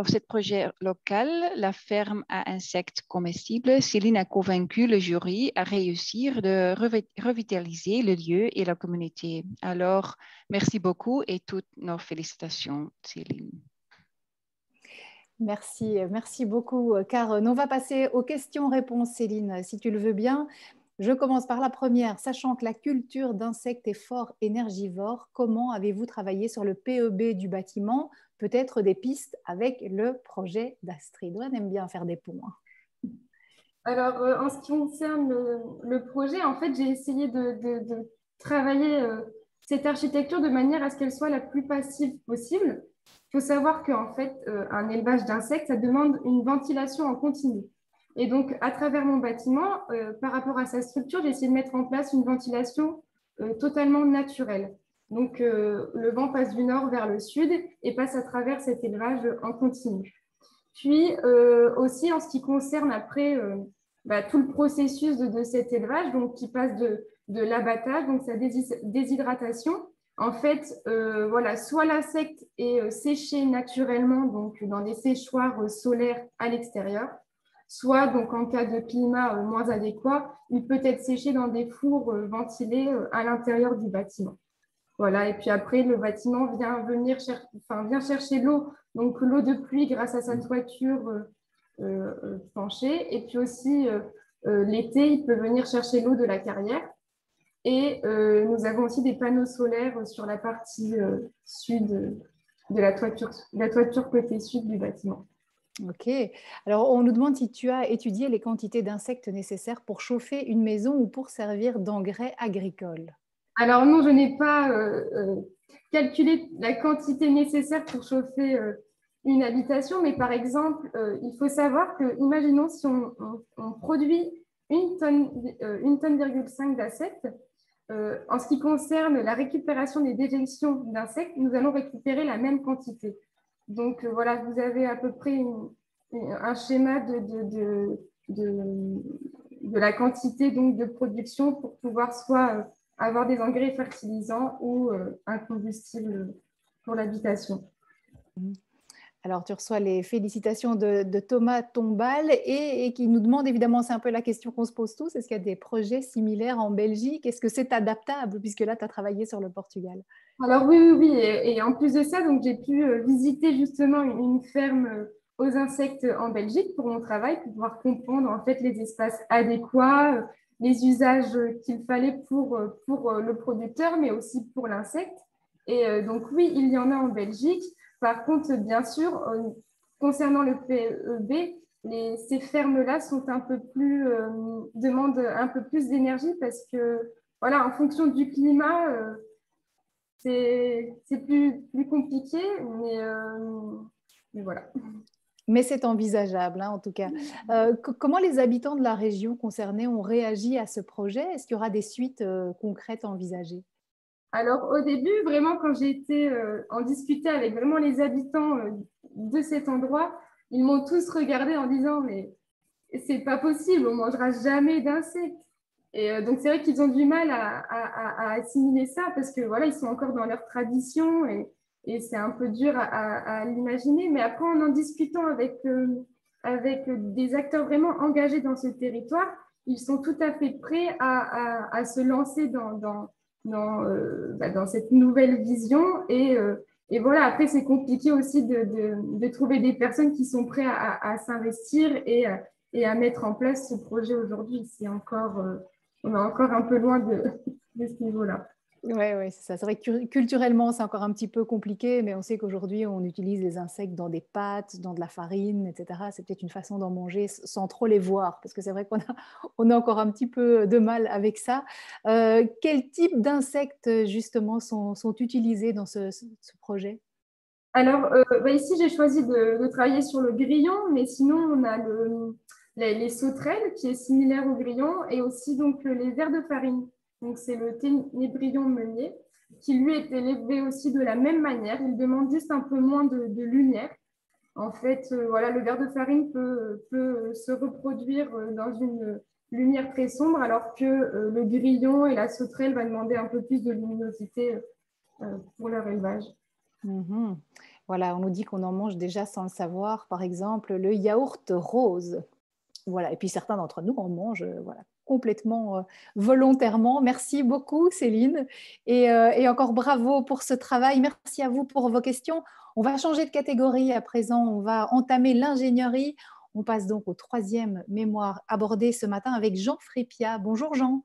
local, la ferme à insectes comestibles, Céline a convaincu le jury à réussir de revitaliser le lieu et la communauté. Alors, merci beaucoup et toutes nos félicitations, Céline. Merci beaucoup, Karen. On va passer aux questions-réponses, Céline, si tu le veux bien. Je commence par la première. Sachant que la culture d'insectes est fort énergivore, comment avez-vous travaillé sur le PEB du bâtiment? Peut-être des pistes avec le projet d'Astrid. On aime bien faire des ponts. Alors, en ce qui concerne le projet, en fait, j'ai essayé de travailler cette architecture de manière à ce qu'elle soit la plus passive possible. Il faut savoir qu'en fait, un élevage d'insectes, ça demande une ventilation en continu. Et donc, à travers mon bâtiment, par rapport à sa structure, j'ai essayé de mettre en place une ventilation totalement naturelle. Donc, le vent passe du nord vers le sud et passe à travers cet élevage en continu. Puis, aussi, en ce qui concerne après tout le processus de cet élevage, donc, qui passe de l'abattage, donc sa déshydratation, en fait, voilà, soit l'insecte est séché naturellement donc, dans des séchoirs solaires à l'extérieur, soit donc, en cas de climat moins adéquat, il peut être séché dans des fours ventilés à l'intérieur du bâtiment. Voilà, et puis après, le bâtiment vient chercher l'eau, donc l'eau de pluie grâce à sa toiture penchée. Et puis aussi, l'été, il peut venir chercher l'eau de la carrière. Et nous avons aussi des panneaux solaires sur la partie sud de la toiture côté sud du bâtiment. Ok. Alors, on nous demande si tu as étudié les quantités d'insectes nécessaires pour chauffer une maison ou pour servir d'engrais agricole. Alors non, je n'ai pas calculé la quantité nécessaire pour chauffer une habitation, mais par exemple, il faut savoir que, imaginons si on produit 1,5 tonne d'insectes, en ce qui concerne la récupération des déjections d'insectes, nous allons récupérer la même quantité. Donc voilà, vous avez à peu près un schéma de la quantité donc, de production pour pouvoir soit avoir des engrais fertilisants ou un combustible pour l'habitation. Alors, tu reçois les félicitations de Thomas Tombal et qui nous demande, évidemment, c'est un peu la question qu'on se pose tous, est-ce qu'il y a des projets similaires en Belgique? Est-ce que c'est adaptable, puisque là, tu as travaillé sur le Portugal? Alors oui. Et en plus de ça, donc, j'ai pu visiter justement une ferme aux insectes en Belgique pour mon travail, pour pouvoir comprendre en fait les espaces adéquats, les usages qu'il fallait pour le producteur, mais aussi pour l'insecte. Et donc oui, il y en a en Belgique. Par contre, bien sûr, concernant le PEB, ces fermes-là sont un peu plus, demandent un peu plus d'énergie parce que, voilà, en fonction du climat, c'est plus compliqué, mais voilà. Mais c'est envisageable, hein, en tout cas. Comment les habitants de la région concernée ont réagi à ce projet? Est-ce qu'il y aura des suites concrètes envisagées? Alors, au début, vraiment, quand j'ai été en discuter avec vraiment les habitants de cet endroit, ils m'ont tous regardé en disant « mais c'est pas possible, on mangera jamais d'insectes ». Et donc, c'est vrai qu'ils ont du mal à assimiler ça parce que voilà, ils sont encore dans leur tradition et c'est un peu dur à l'imaginer. Mais après, en discutant avec des acteurs vraiment engagés dans ce territoire, ils sont tout à fait prêts à se lancer dans cette nouvelle vision. Et voilà, après, c'est compliqué aussi de trouver des personnes qui sont prêtes à s'investir et à mettre en place ce projet aujourd'hui. On est encore un peu loin de ce niveau-là. Oui, c'est ça. C'est vrai que culturellement, c'est encore un petit peu compliqué, mais on sait qu'aujourd'hui, on utilise les insectes dans des pâtes, dans de la farine, etc. C'est peut-être une façon d'en manger sans trop les voir, parce que c'est vrai qu'on a encore un petit peu de mal avec ça. Quel type d'insectes, justement, sont utilisés dans ce projet? Alors, ici, j'ai choisi de travailler sur le grillon, mais sinon, on a les sauterelles, qui est similaire au grillon, et aussi donc, les vers de farine. Donc, c'est le ténébrion meunier, qui lui est élevé aussi de la même manière. Il demande juste un peu moins de lumière. En fait, voilà, le ver de farine peut se reproduire dans une lumière très sombre, alors que le grillon et la sauterelle va demander un peu plus de luminosité pour leur élevage. Voilà, on nous dit qu'on en mange déjà sans le savoir. Par exemple, le yaourt rose. Voilà. Et puis certains d'entre nous en mangent voilà, complètement volontairement. Merci beaucoup, Céline. Et encore bravo pour ce travail. Merci à vous pour vos questions. On va changer de catégorie à présent. On va entamer l'ingénierie. On passe donc au troisième mémoire abordé ce matin avec Jean Frépia. Bonjour Jean.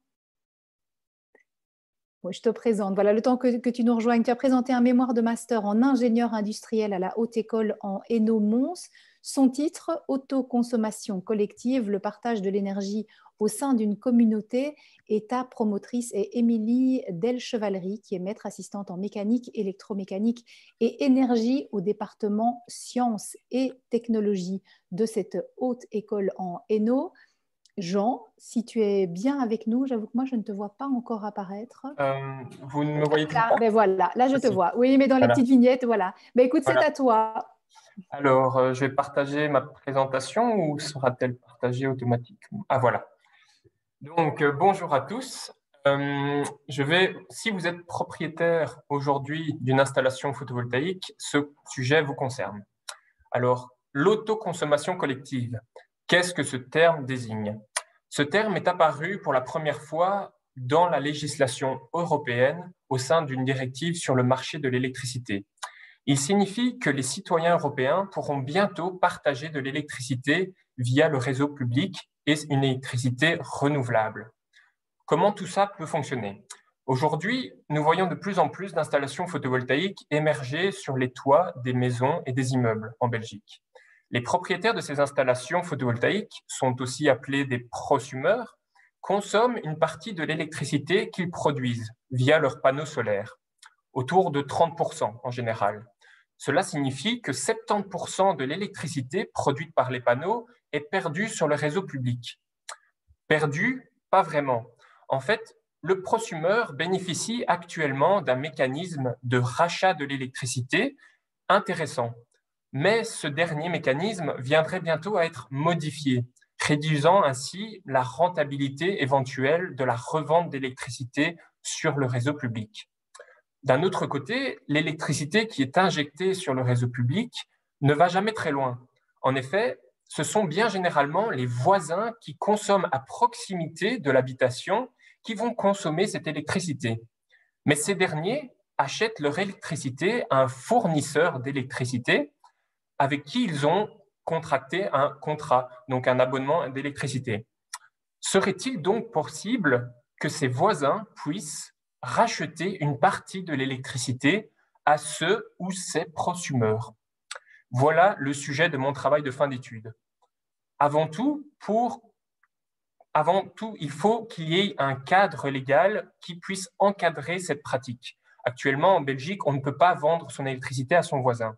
Oui, je te présente. Voilà, le temps que tu nous rejoignes. Tu as présenté un mémoire de master en ingénieur industriel à la Haute École en Hainaut-Mons. Son titre, Autoconsommation collective, le partage de l'énergie au sein d'une communauté, et ta promotrice est Émilie Delchevalerie, qui est maître assistante en mécanique, électromécanique et énergie au département sciences et technologies de cette Haute École en Hainaut. Jean, si tu es bien avec nous, j'avoue que moi, je ne te vois pas encore apparaître. Vous ne me voyez toujours pas? Ben voilà, là, je te vois. Oui, mais dans les petites vignettes, voilà. Ben écoute, c'est à toi. Alors, je vais partager ma présentation ou sera-t-elle partagée automatiquement? Ah, voilà. Donc, bonjour à tous. Si vous êtes propriétaire aujourd'hui d'une installation photovoltaïque, ce sujet vous concerne. Alors, l'autoconsommation collective, qu'est-ce que ce terme désigne? Ce terme est apparu pour la première fois dans la législation européenne au sein d'une directive sur le marché de l'électricité. Il signifie que les citoyens européens pourront bientôt partager de l'électricité via le réseau public et une électricité renouvelable. Comment tout ça peut fonctionner? Aujourd'hui, nous voyons de plus en plus d'installations photovoltaïques émerger sur les toits des maisons et des immeubles en Belgique. Les propriétaires de ces installations photovoltaïques sont aussi appelés des prosumeurs, consomment une partie de l'électricité qu'ils produisent via leurs panneaux solaires, autour de 30% en général. Cela signifie que 70% de l'électricité produite par les panneaux est perdue sur le réseau public. Perdue, pas vraiment. En fait, le prosumeur bénéficie actuellement d'un mécanisme de rachat de l'électricité intéressant. Mais ce dernier mécanisme viendrait bientôt à être modifié, réduisant ainsi la rentabilité éventuelle de la revente d'électricité sur le réseau public. D'un autre côté, l'électricité qui est injectée sur le réseau public ne va jamais très loin. En effet, ce sont bien généralement les voisins qui consomment à proximité de l'habitation qui vont consommer cette électricité. Mais ces derniers achètent leur électricité à un fournisseur d'électricité avec qui ils ont contracté un contrat, donc un abonnement d'électricité. Serait-il donc possible que ces voisins puissent racheter une partie de l'électricité à ceux ou ces prosumeurs? Voilà le sujet de mon travail de fin d'études. Avant tout, il faut qu'il y ait un cadre légal qui puisse encadrer cette pratique. Actuellement, en Belgique, on ne peut pas vendre son électricité à son voisin.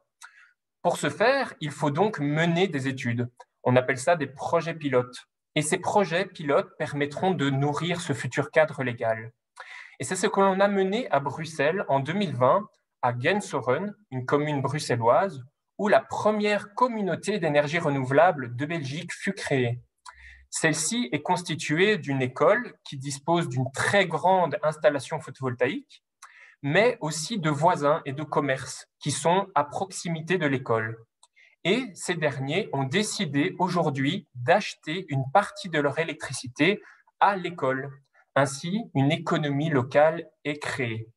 Pour ce faire, il faut donc mener des études. On appelle ça des projets pilotes. Et ces projets pilotes permettront de nourrir ce futur cadre légal. Et c'est ce que l'on a mené à Bruxelles en 2020, à Gensoren, une commune bruxelloise, où la première communauté d'énergie renouvelable de Belgique fut créée. Celle-ci est constituée d'une école qui dispose d'une très grande installation photovoltaïque, mais aussi de voisins et de commerces qui sont à proximité de l'école. Et ces derniers ont décidé aujourd'hui d'acheter une partie de leur électricité à l'école. Ainsi, une économie locale est créée.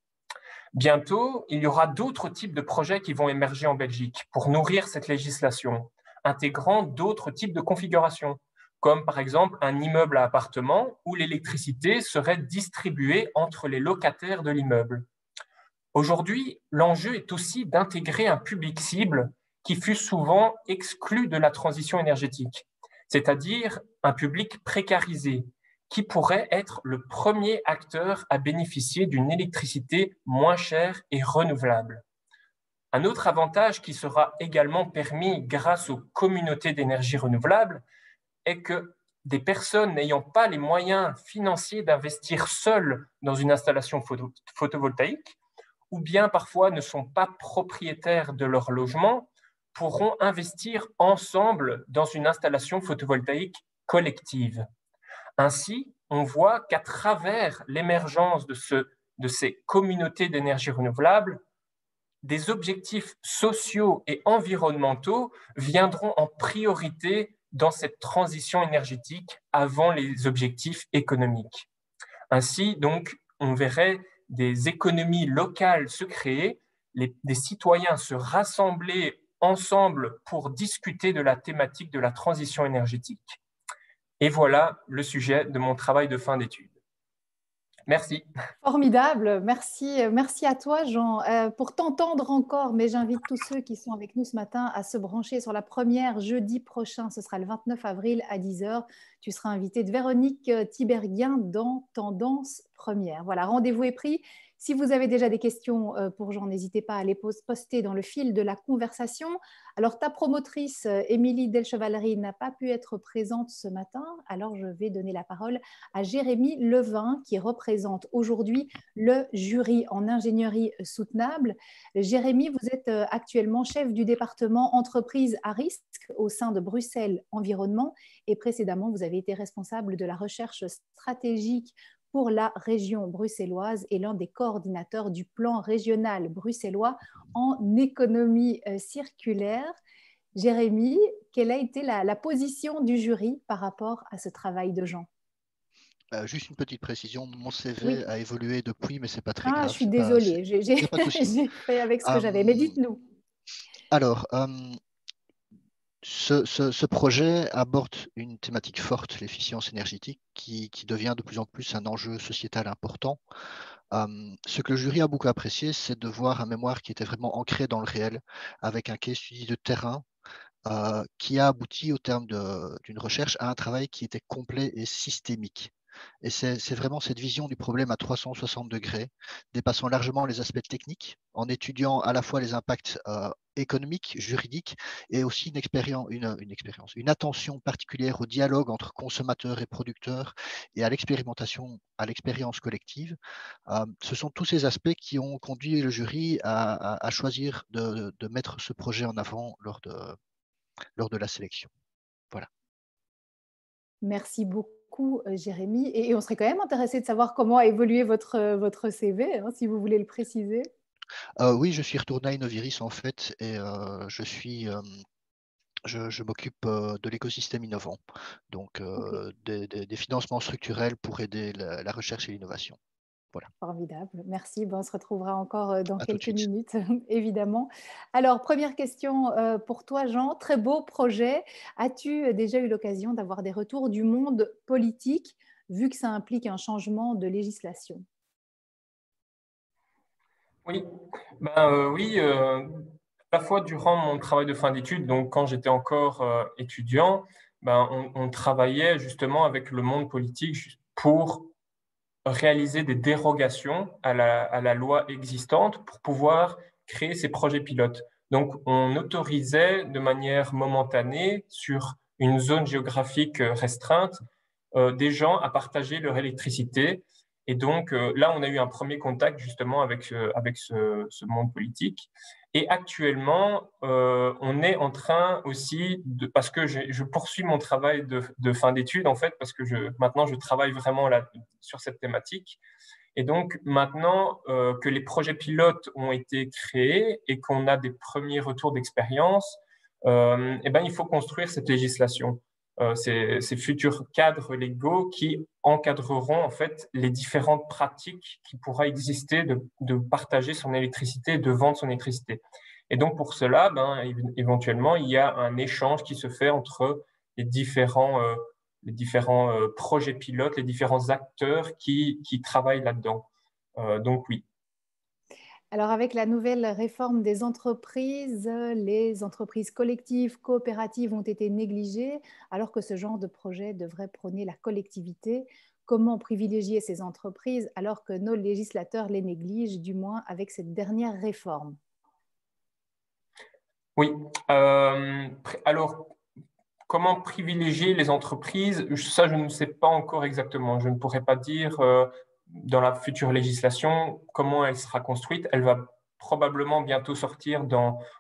Bientôt, il y aura d'autres types de projets qui vont émerger en Belgique pour nourrir cette législation, intégrant d'autres types de configurations, comme par exemple un immeuble à appartement où l'électricité serait distribuée entre les locataires de l'immeuble. Aujourd'hui, l'enjeu est aussi d'intégrer un public cible qui fut souvent exclu de la transition énergétique, c'est-à-dire un public précarisé, qui pourrait être le premier acteur à bénéficier d'une électricité moins chère et renouvelable. Un autre avantage qui sera également permis grâce aux communautés d'énergie renouvelable est que des personnes n'ayant pas les moyens financiers d'investir seules dans une installation photovoltaïque, ou bien parfois ne sont pas propriétaires de leur logement, pourront investir ensemble dans une installation photovoltaïque collective. Ainsi, on voit qu'à travers l'émergence de ces communautés d'énergie renouvelable, des objectifs sociaux et environnementaux viendront en priorité dans cette transition énergétique avant les objectifs économiques. Ainsi, donc, on verrait des économies locales se créer, des citoyens se rassembler ensemble pour discuter de la thématique de la transition énergétique. Et voilà le sujet de mon travail de fin d'études. Merci. Formidable, merci à toi Jean. Pour t'entendre encore, mais j'invite tous ceux qui sont avec nous ce matin à se brancher sur la première jeudi prochain, ce sera le 29 avril à 10h. Tu seras invité de Véronique Tiberghien dans Tendance Première. Voilà, rendez-vous est pris. Si vous avez déjà des questions pour Jean, n'hésitez pas à les poster dans le fil de la conversation. Alors, ta promotrice, Émilie Delchevalerie, n'a pas pu être présente ce matin. Alors, je vais donner la parole à Jérémy Levin, qui représente aujourd'hui le jury en ingénierie soutenable. Jérémy, vous êtes actuellement chef du département entreprise à risque au sein de Bruxelles Environnement. Et précédemment, vous avez été responsable de la recherche stratégique pour la région bruxelloise et l'un des coordinateurs du plan régional bruxellois en économie circulaire. Jérémy, quelle a été la position du jury par rapport à ce travail de Jean? Juste une petite précision, mon CV a évolué depuis, mais ce n'est pas très grave. Je suis désolée, j'ai fait avec ce que j'avais, mais dites-nous. Alors, ce projet aborde une thématique forte, l'efficience énergétique, qui devient de plus en plus un enjeu sociétal important. Ce que le jury a beaucoup apprécié, c'est de voir un mémoire qui était vraiment ancré dans le réel, avec un case study de terrain qui a abouti au terme d'une recherche à un travail qui était complet et systémique. Et c'est vraiment cette vision du problème à 360 degrés, dépassant largement les aspects techniques, en étudiant à la fois les impacts économiques, juridiques, et aussi une attention particulière au dialogue entre consommateurs et producteurs et à l'expérimentation, à l'expérience collective. Ce sont tous ces aspects qui ont conduit le jury à choisir de mettre ce projet en avant lors de la sélection. Voilà. Merci beaucoup, Jérémy. Et on serait quand même intéressé de savoir comment a évolué votre CV, hein, si vous voulez le préciser. Oui, je suis retourné à Innoviris en fait, et je m'occupe de l'écosystème innovant, donc des financements structurels pour aider la recherche et l'innovation. Voilà. Formidable, merci. On se retrouvera encore dans quelques minutes, évidemment. Alors, première question pour toi, Jean. Très beau projet. As-tu déjà eu l'occasion d'avoir des retours du monde politique, vu que ça implique un changement de législation? Oui, oui. À la fois durant mon travail de fin d'études, donc quand j'étais encore étudiant, on travaillait justement avec le monde politique pour réaliser des dérogations à la loi existante pour pouvoir créer ces projets pilotes. Donc, on autorisait de manière momentanée sur une zone géographique restreinte des gens à partager leur électricité. Et donc, là, on a eu un premier contact justement avec ce monde politique. Et actuellement, on est en train aussi, parce que je poursuis mon travail de fin d'études, en fait, parce que maintenant, je travaille vraiment sur cette thématique. Et donc, maintenant que les projets pilotes ont été créés et qu'on a des premiers retours d'expérience, il faut construire cette législation. Ces futurs cadres légaux qui encadreront en fait les différentes pratiques qui pourraient exister de partager son électricité et de vendre son électricité. Et donc pour cela, éventuellement, il y a un échange qui se fait entre les différents projets pilotes, les différents acteurs qui travaillent là-dedans. Donc oui. Alors, avec la nouvelle réforme des entreprises, les entreprises collectives, coopératives ont été négligées, alors que ce genre de projet devrait prôner la collectivité. Comment privilégier ces entreprises alors que nos législateurs les négligent, du moins avec cette dernière réforme? Oui. Alors, comment privilégier les entreprises? Ça, je ne sais pas encore exactement. Je ne pourrais pas dire dans la future législation comment elle sera construite. Elle va probablement bientôt sortir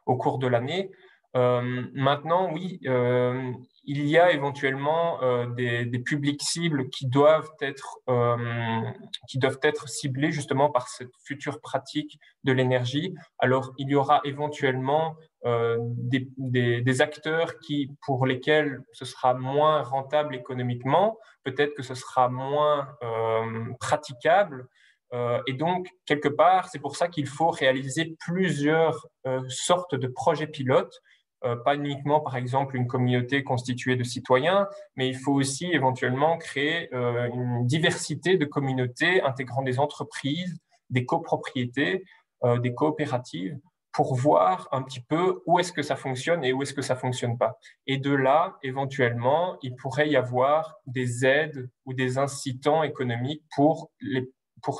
au cours de l'année. Maintenant, oui, il y a éventuellement des publics cibles qui doivent être ciblés justement par cette future pratique de l'énergie. Alors, il y aura éventuellement des acteurs pour lesquels ce sera moins rentable économiquement, peut-être que ce sera moins praticable. Et donc, quelque part, c'est pour ça qu'il faut réaliser plusieurs sortes de projets pilotes, pas uniquement, par exemple, une communauté constituée de citoyens, mais il faut aussi éventuellement créer une diversité de communautés intégrant des entreprises, des copropriétés, des coopératives, pour voir un petit peu où est-ce que ça fonctionne et où est-ce que ça fonctionne pas. Et de là, éventuellement, il pourrait y avoir des aides ou des incitants économiques pour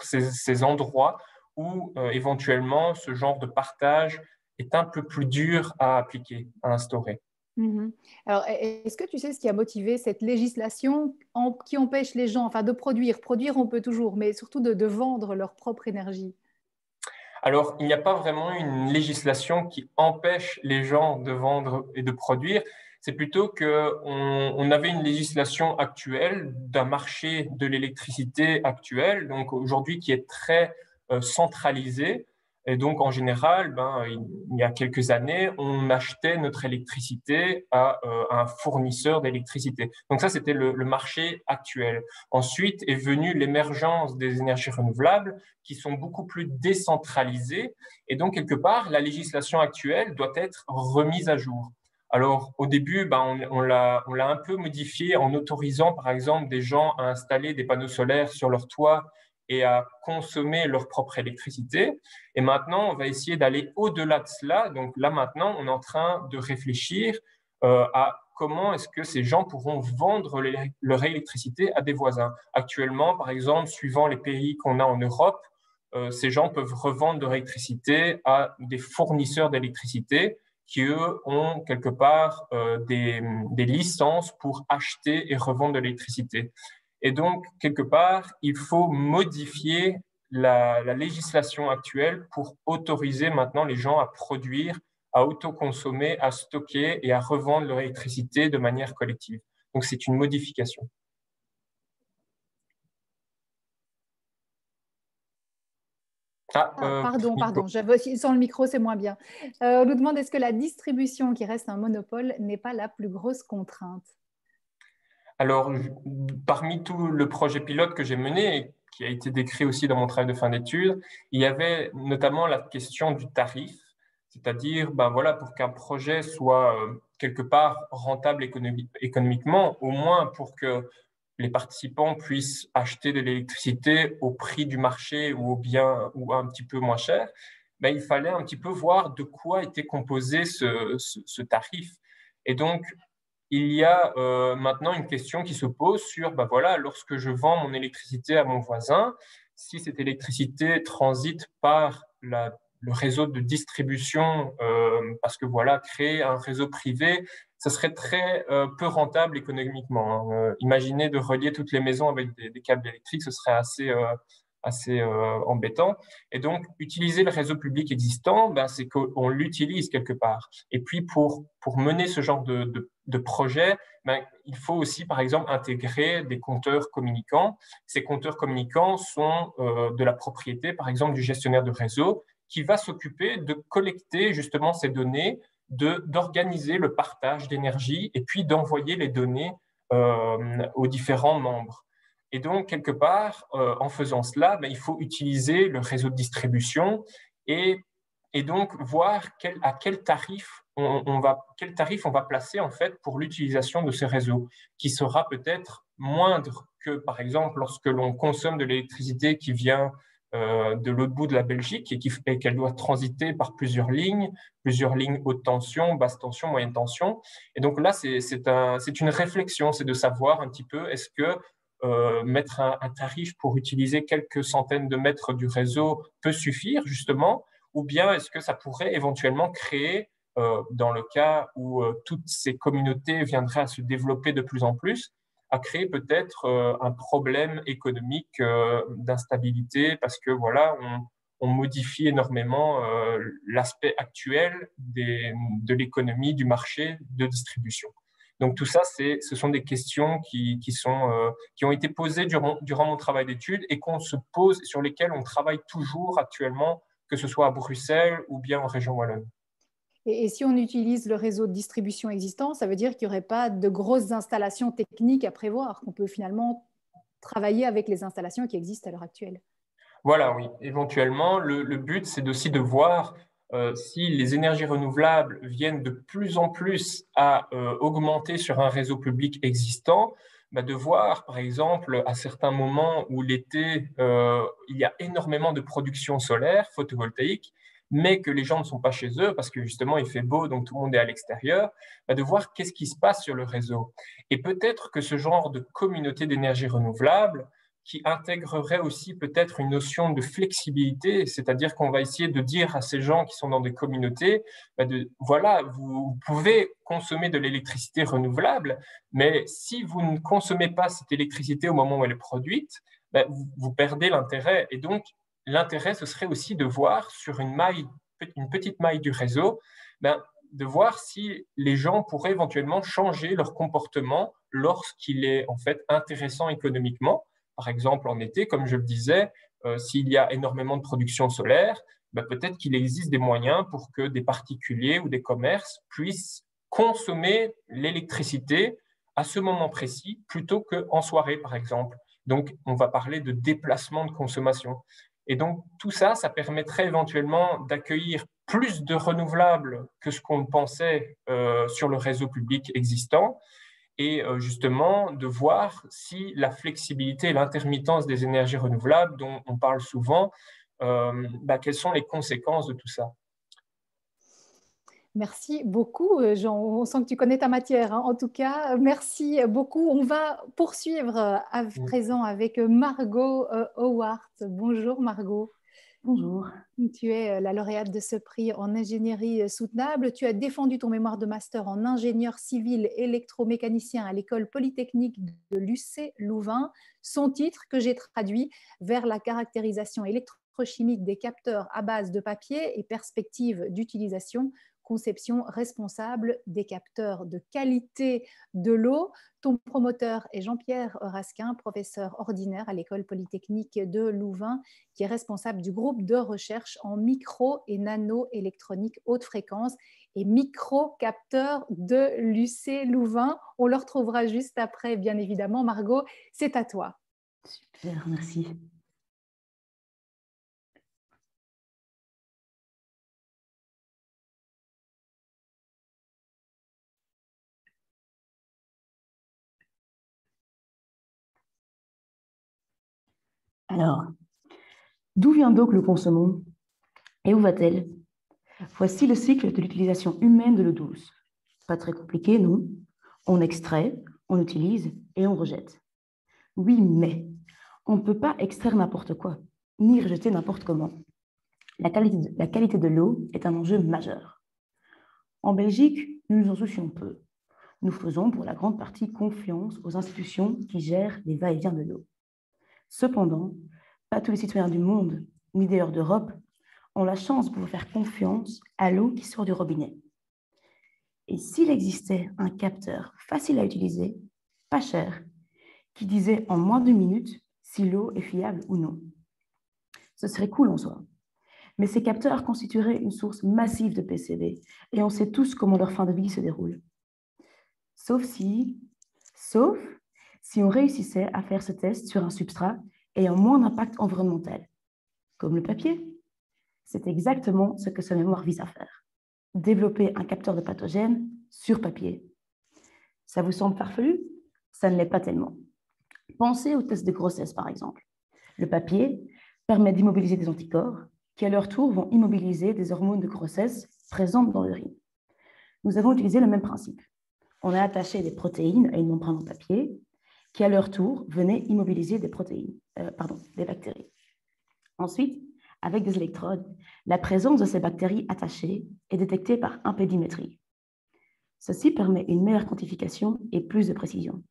ces endroits où éventuellement ce genre de partage est un peu plus dur à appliquer, à instaurer. Alors, est-ce que tu sais ce qui a motivé cette législation qui empêche les gens, enfin de produire? Produire, on peut toujours, mais surtout de vendre leur propre énergie. Alors, il n'y a pas vraiment une législation qui empêche les gens de vendre et de produire. C'est plutôt qu'on avait une législation actuelle d'un marché de l'électricité actuel, donc aujourd'hui qui est très centralisé. Et donc, en général, il y a quelques années, on achetait notre électricité à un fournisseur d'électricité. Donc ça, c'était le marché actuel. Ensuite est venue l'émergence des énergies renouvelables qui sont beaucoup plus décentralisées. Et donc, quelque part, la législation actuelle doit être remise à jour. Alors, au début, on l'a un peu modifié en autorisant, par exemple, des gens à installer des panneaux solaires sur leur toit et à consommer leur propre électricité. Et maintenant, on va essayer d'aller au-delà de cela. Donc là, maintenant, on est en train de réfléchir à comment est-ce que ces gens pourront vendre leur électricité à des voisins. Actuellement, par exemple, suivant les pays qu'on a en Europe, ces gens peuvent revendre leur électricité à des fournisseurs d'électricité qui, eux, ont quelque part des licences pour acheter et revendre de l'électricité. Et donc, quelque part, il faut modifier la législation actuelle pour autoriser maintenant les gens à produire, à autoconsommer, à stocker et à revendre leur électricité de manière collective. Donc, c'est une modification. Pardon, sans le micro, c'est moins bien. On nous demande, est-ce que la distribution, qui reste un monopole, n'est pas la plus grosse contrainte? Alors, parmi tout le projet pilote que j'ai mené, et qui a été décrit aussi dans mon travail de fin d'études, il y avait notamment la question du tarif, c'est-à-dire, voilà, pour qu'un projet soit quelque part rentable économiquement, au moins pour que les participants puissent acheter de l'électricité au prix du marché ou ou un petit peu moins cher, il fallait un petit peu voir de quoi était composé ce tarif. Et donc, il y a maintenant une question qui se pose sur, voilà, lorsque je vends mon électricité à mon voisin, si cette électricité transite par le réseau de distribution, parce que voilà, créer un réseau privé, ça serait très peu rentable économiquement. Imaginez de relier toutes les maisons avec des câbles électriques, ce serait assez embêtant. Et donc, utiliser le réseau public existant, c'est qu'on l'utilise quelque part. Et puis, pour mener ce genre de projet, il faut aussi, par exemple, intégrer des compteurs communicants. Ces compteurs communicants sont de la propriété, par exemple, du gestionnaire de réseau, qui va s'occuper de collecter justement ces données, d'organiser le partage d'énergie et puis d'envoyer les données aux différents membres. Et donc, quelque part, en faisant cela, il faut utiliser le réseau de distribution et donc voir quel tarif on va placer en fait pour l'utilisation de ce réseau, qui sera peut-être moindre que, par exemple, lorsque l'on consomme de l'électricité qui vient de l'autre bout de la Belgique et qu'elle doit transiter par plusieurs lignes haute tension, basse tension, moyenne tension. Et donc là, c'est une réflexion, c'est de savoir un petit peu, est-ce que mettre un tarif pour utiliser quelques centaines de mètres du réseau peut suffire, justement, ou bien est-ce que ça pourrait éventuellement créer, dans le cas où toutes ces communautés viendraient à se développer de plus en plus, à créer peut-être un problème économique d'instabilité, parce que voilà, on modifie énormément l'aspect actuel de l'économie, du marché de distribution. Donc tout ça, ce sont des questions qui ont été posées durant mon travail d'études et qu'on se pose, sur lesquelles on travaille toujours actuellement, que ce soit à Bruxelles ou bien en région wallonne. Et si on utilise le réseau de distribution existant, ça veut dire qu'il n'y aurait pas de grosses installations techniques à prévoir, qu'on peut finalement travailler avec les installations qui existent à l'heure actuelle. Voilà, oui. Éventuellement, le but, c'est aussi de voir si les énergies renouvelables viennent de plus en plus à augmenter sur un réseau public existant, de voir, par exemple, à certains moments où l'été, il y a énormément de production solaire, photovoltaïque, mais que les gens ne sont pas chez eux parce que justement il fait beau, donc tout le monde est à l'extérieur, de voir qu'est-ce qui se passe sur le réseau. Et peut-être que ce genre de communauté d'énergie renouvelable qui intégrerait aussi peut-être une notion de flexibilité, c'est-à-dire qu'on va essayer de dire à ces gens qui sont dans des communautés, voilà, vous pouvez consommer de l'électricité renouvelable, mais si vous ne consommez pas cette électricité au moment où elle est produite, vous perdez l'intérêt. Et donc, l'intérêt, ce serait aussi de voir sur une petite maille du réseau, de voir si les gens pourraient éventuellement changer leur comportement lorsqu'il est en fait intéressant économiquement. Par exemple, en été, comme je le disais, s'il y a énormément de production solaire, peut-être qu'il existe des moyens pour que des particuliers ou des commerces puissent consommer l'électricité à ce moment précis plutôt qu'en soirée, par exemple. Donc, on va parler de déplacement de consommation. Et donc, tout ça, ça permettrait éventuellement d'accueillir plus de renouvelables que ce qu'on pensait sur le réseau public existant, et justement de voir si la flexibilité et l'intermittence des énergies renouvelables dont on parle souvent, quelles sont les conséquences de tout ça. Merci beaucoup, Jean. On sent que tu connais ta matière. En tout cas, merci beaucoup. On va poursuivre à présent avec Margot Howard. Bonjour, Margot. Bonjour. Tu es la lauréate de ce prix en ingénierie soutenable. Tu as défendu ton mémoire de master en ingénieur civil électromécanicien à l'école polytechnique de l'UC Louvain. Son titre, que j'ai traduit, vers la caractérisation électrochimique des capteurs à base de papier et perspectives d'utilisation, conception responsable des capteurs de qualité de l'eau. Ton promoteur est Jean-Pierre Rasquin, professeur ordinaire à l'école polytechnique de Louvain, qui est responsable du groupe de recherche en micro- et nano-électronique haute fréquence et micro-capteurs de l'UC Louvain. On le retrouvera juste après, bien évidemment. Margot, c'est à toi. Super, merci. Alors, d'où vient donc l'eau consommons et où va-t-elle? Voici le cycle de l'utilisation humaine de l'eau douce. Pas très compliqué, non? On extrait, on utilise et on rejette. Oui, mais on ne peut pas extraire n'importe quoi, ni rejeter n'importe comment. La qualité de l'eau est un enjeu majeur. En Belgique, nous nous en soucions peu. Nous faisons pour la grande partie confiance aux institutions qui gèrent les va-et-vient de l'eau. Cependant, pas tous les citoyens du monde, ni d'ailleurs d'Europe, ont la chance de pouvoir faire confiance à l'eau qui sort du robinet. Et s'il existait un capteur facile à utiliser, pas cher, qui disait en moins de minutes si l'eau est fiable ou non, ce serait cool en soi. Mais ces capteurs constitueraient une source massive de PCB et on sait tous comment leur fin de vie se déroule. Sauf si on réussissait à faire ce test sur un substrat ayant moins d'impact environnemental, comme le papier. C'est exactement ce que ce mémoire vise à faire. Développer un capteur de pathogènes sur papier. Ça vous semble farfelu? Ça ne l'est pas tellement. Pensez aux tests de grossesse, par exemple. Le papier permet d'immobiliser des anticorps qui, à leur tour, vont immobiliser des hormones de grossesse présentes dans l'urine. Nous avons utilisé le même principe. On a attaché des protéines à une membrane en papier qui, à leur tour, venaient immobiliser des bactéries. Ensuite, avec des électrodes, la présence de ces bactéries attachées est détectée par impédimétrie. Ceci permet une meilleure quantification et plus de précision.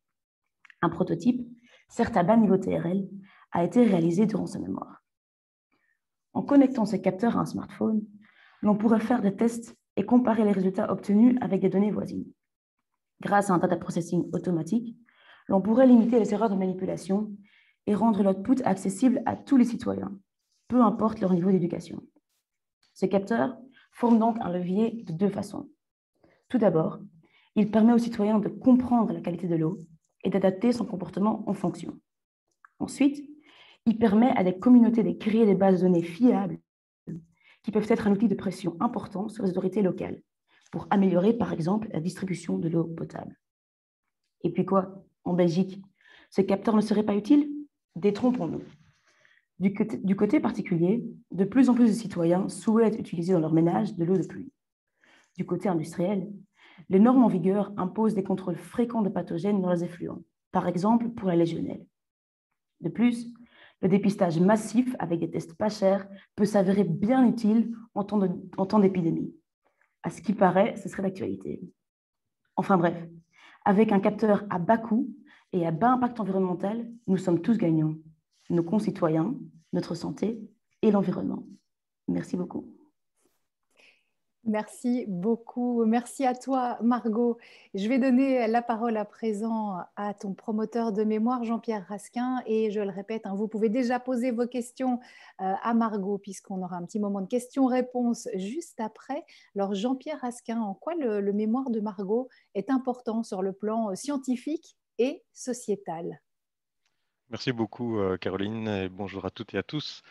Un prototype, certes à bas niveau TRL, a été réalisé durant ce mémoire. En connectant ces capteurs à un smartphone, l'on pourrait faire des tests et comparer les résultats obtenus avec des données voisines. Grâce à un data processing automatique, l'on pourrait limiter les erreurs de manipulation et rendre l'output accessible à tous les citoyens, peu importe leur niveau d'éducation. Ces capteurs forment donc un levier de deux façons. Tout d'abord, il permet aux citoyens de comprendre la qualité de l'eau et d'adapter son comportement en fonction. Ensuite, il permet à des communautés de créer des bases de données fiables qui peuvent être un outil de pression important sur les autorités locales pour améliorer, par exemple, la distribution de l'eau potable. Et puis quoi? En Belgique, ces capteurs ne seraient pas utiles? Détrompons-nous. Du côté particulier, de plus en plus de citoyens souhaitent utiliser dans leur ménage de l'eau de pluie. Du côté industriel, les normes en vigueur imposent des contrôles fréquents de pathogènes dans les effluents, par exemple pour la légionelle. De plus, le dépistage massif avec des tests pas chers peut s'avérer bien utile en temps d'épidémie. À ce qui paraît, ce serait d'actualité. Enfin bref, avec un capteur à bas coût et à bas impact environnemental, nous sommes tous gagnants. Nos concitoyens, notre santé et l'environnement. Merci beaucoup. Merci beaucoup. Merci à toi, Margot. Je vais donner la parole à présent à ton promoteur de mémoire, Jean-Pierre Raskin. Et je le répète, vous pouvez déjà poser vos questions à Margot, puisqu'on aura un petit moment de questions-réponses juste après. Alors, Jean-Pierre Raskin, en quoi le mémoire de Margot est important sur le plan scientifique et sociétal? Merci beaucoup, Caroline, et bonjour à toutes et à tous.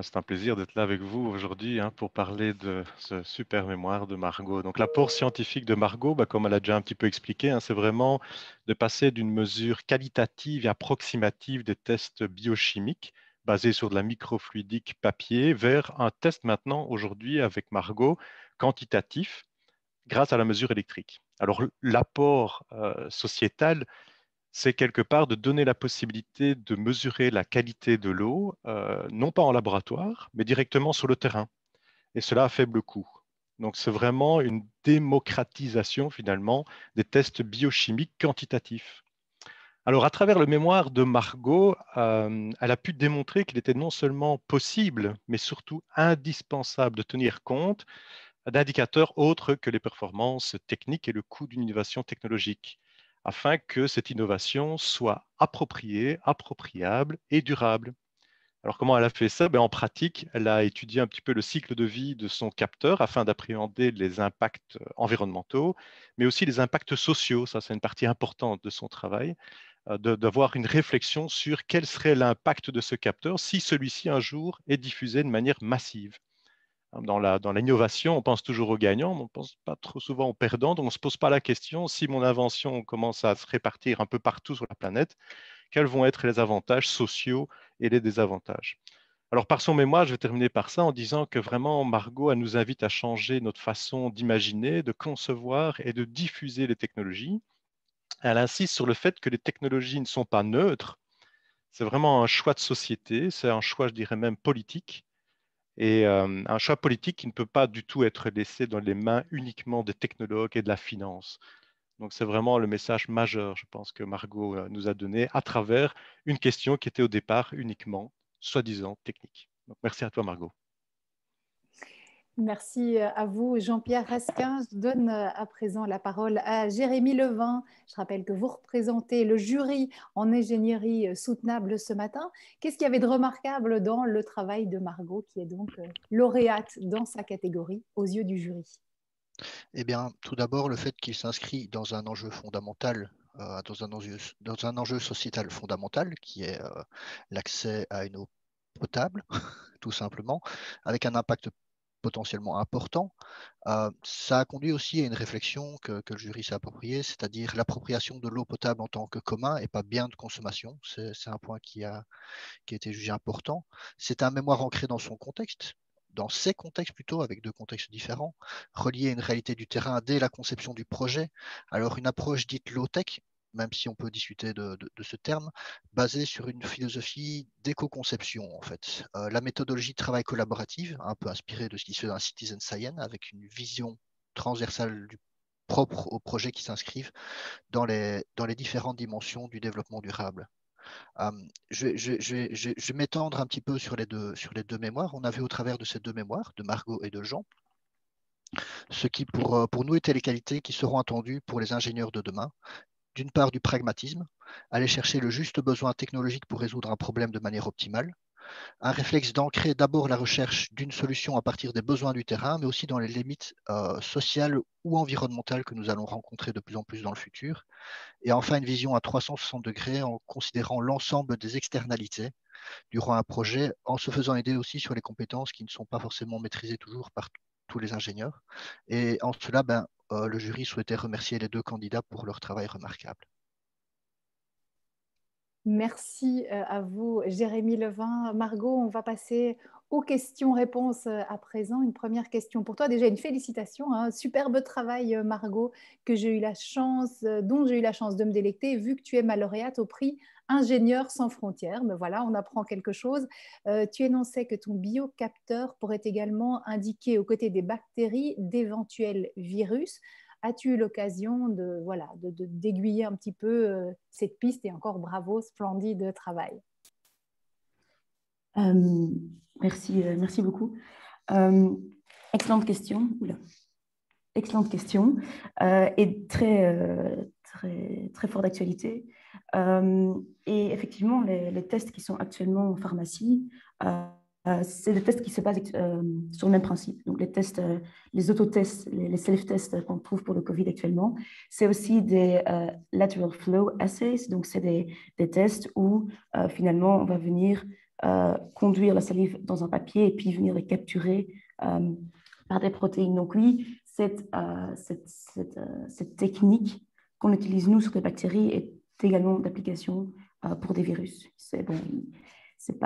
C'est un plaisir d'être là avec vous aujourd'hui pour parler de ce super mémoire de Margot. Donc, l'apport scientifique de Margot, comme elle a déjà un petit peu expliqué, c'est vraiment de passer d'une mesure qualitative et approximative des tests biochimiques basés sur de la microfluidique papier vers un test maintenant, aujourd'hui, avec Margot, quantitatif, grâce à la mesure électrique. Alors, l'apport sociétal, c'est quelque part de donner la possibilité de mesurer la qualité de l'eau, non pas en laboratoire, mais directement sur le terrain. Et cela à faible coût. Donc, c'est vraiment une démocratisation, finalement, des tests biochimiques quantitatifs. Alors, à travers le mémoire de Margot, elle a pu démontrer qu'il était non seulement possible, mais surtout indispensable de tenir compte d'indicateurs autres que les performances techniques et le coût d'une innovation technologique, afin que cette innovation soit appropriée, appropriable et durable. Alors, comment elle a fait ça? En pratique, elle a étudié un petit peu le cycle de vie de son capteur afin d'appréhender les impacts environnementaux, mais aussi les impacts sociaux. Ça, c'est une partie importante de son travail, d'avoir une réflexion sur quel serait l'impact de ce capteur si celui-ci un jour est diffusé de manière massive. Dans l'innovation, on pense toujours aux gagnants, mais on ne pense pas trop souvent aux perdants. Donc, on ne se pose pas la question, si mon invention commence à se répartir un peu partout sur la planète, quels vont être les avantages sociaux et les désavantages? Alors, par son mémoire, je vais terminer par ça en disant que vraiment, Margot, elle nous invite à changer notre façon d'imaginer, de concevoir et de diffuser les technologies. Elle insiste sur le fait que les technologies ne sont pas neutres. C'est vraiment un choix de société, c'est un choix, je dirais même, politique. Et un choix politique qui ne peut pas du tout être laissé dans les mains uniquement des technologues et de la finance. Donc, c'est vraiment le message majeur, je pense, que Margot nous a donné à travers une question qui était au départ uniquement, soi-disant, technique. Donc, merci à toi, Margot. Merci à vous, Jean-Pierre Raskin. Je donne à présent la parole à Jérémy Levin. Je rappelle que vous représentez le jury en ingénierie soutenable ce matin. Qu'est-ce qu'il y avait de remarquable dans le travail de Margot, qui est donc lauréate dans sa catégorie aux yeux du jury? Eh bien, tout d'abord, le fait qu'il s'inscrit dans un enjeu fondamental, dans un enjeu sociétal fondamental, qui est l'accès à une eau potable, tout simplement, avec un impact potentiellement important. Ça a conduit aussi à une réflexion que le jury s'est appropriée, c'est-à-dire l'appropriation de l'eau potable en tant que commun et pas bien de consommation. C'est un point qui a été jugé important. C'est un mémoire ancré dans son contexte, dans ces contextes plutôt, avec deux contextes différents, relié à une réalité du terrain dès la conception du projet. Alors une approche dite low-tech, même si on peut discuter de ce terme, basée sur une philosophie d'éco-conception en fait. La méthodologie de travail collaborative, un peu inspirée de ce qui se fait dans Citizen Science, avec une vision transversale propre aux projets qui s'inscrivent dans les différentes dimensions du développement durable. Je vais m'étendre un petit peu sur les deux mémoires. On a vu au travers de ces deux mémoires, de Margot et de Jean, ce qui pour nous étaient les qualités qui seront attendues pour les ingénieurs de demain. D'une part, du pragmatisme, aller chercher le juste besoin technologique pour résoudre un problème de manière optimale. Un réflexe d'ancrer d'abord la recherche d'une solution à partir des besoins du terrain, mais aussi dans les limites sociales ou environnementales que nous allons rencontrer de plus en plus dans le futur. Et enfin, une vision à 360 degrés en considérant l'ensemble des externalités durant un projet, en se faisant aider aussi sur les compétences qui ne sont pas forcément maîtrisées toujours par tous les ingénieurs. Et en cela, le jury souhaitait remercier les deux candidats pour leur travail remarquable. Merci à vous, Jérémy Levin. Margot, on va passer aux questions-réponses à présent. Une première question pour toi. Déjà, une félicitation. Superbe travail, Margot, dont j'ai eu la chance de me délecter, vu que tu es ma lauréate au prix Ingénieurs sans frontières. Mais voilà, on apprend quelque chose. Tu énonçais que ton biocapteur pourrait également indiquer, aux côtés des bactéries, d'éventuels virus. As-tu eu l'occasion d'aiguiller un petit peu cette piste? Et encore bravo, splendide travail. Merci beaucoup. Excellente question. Excellente question et très fort d'actualité. Et effectivement, les tests qui sont actuellement en pharmacie, c'est des tests qui se basent sur le même principe. Donc, les tests, les autotests, les self-tests qu'on trouve pour le Covid actuellement, c'est aussi des lateral flow assays. Donc, c'est des tests où finalement, on va venir conduire la salive dans un papier et puis venir les capturer par des protéines. Donc, oui, cette technique qu'on utilise, nous, sur des bactéries est également d'application pour des virus. C'est bon. C'est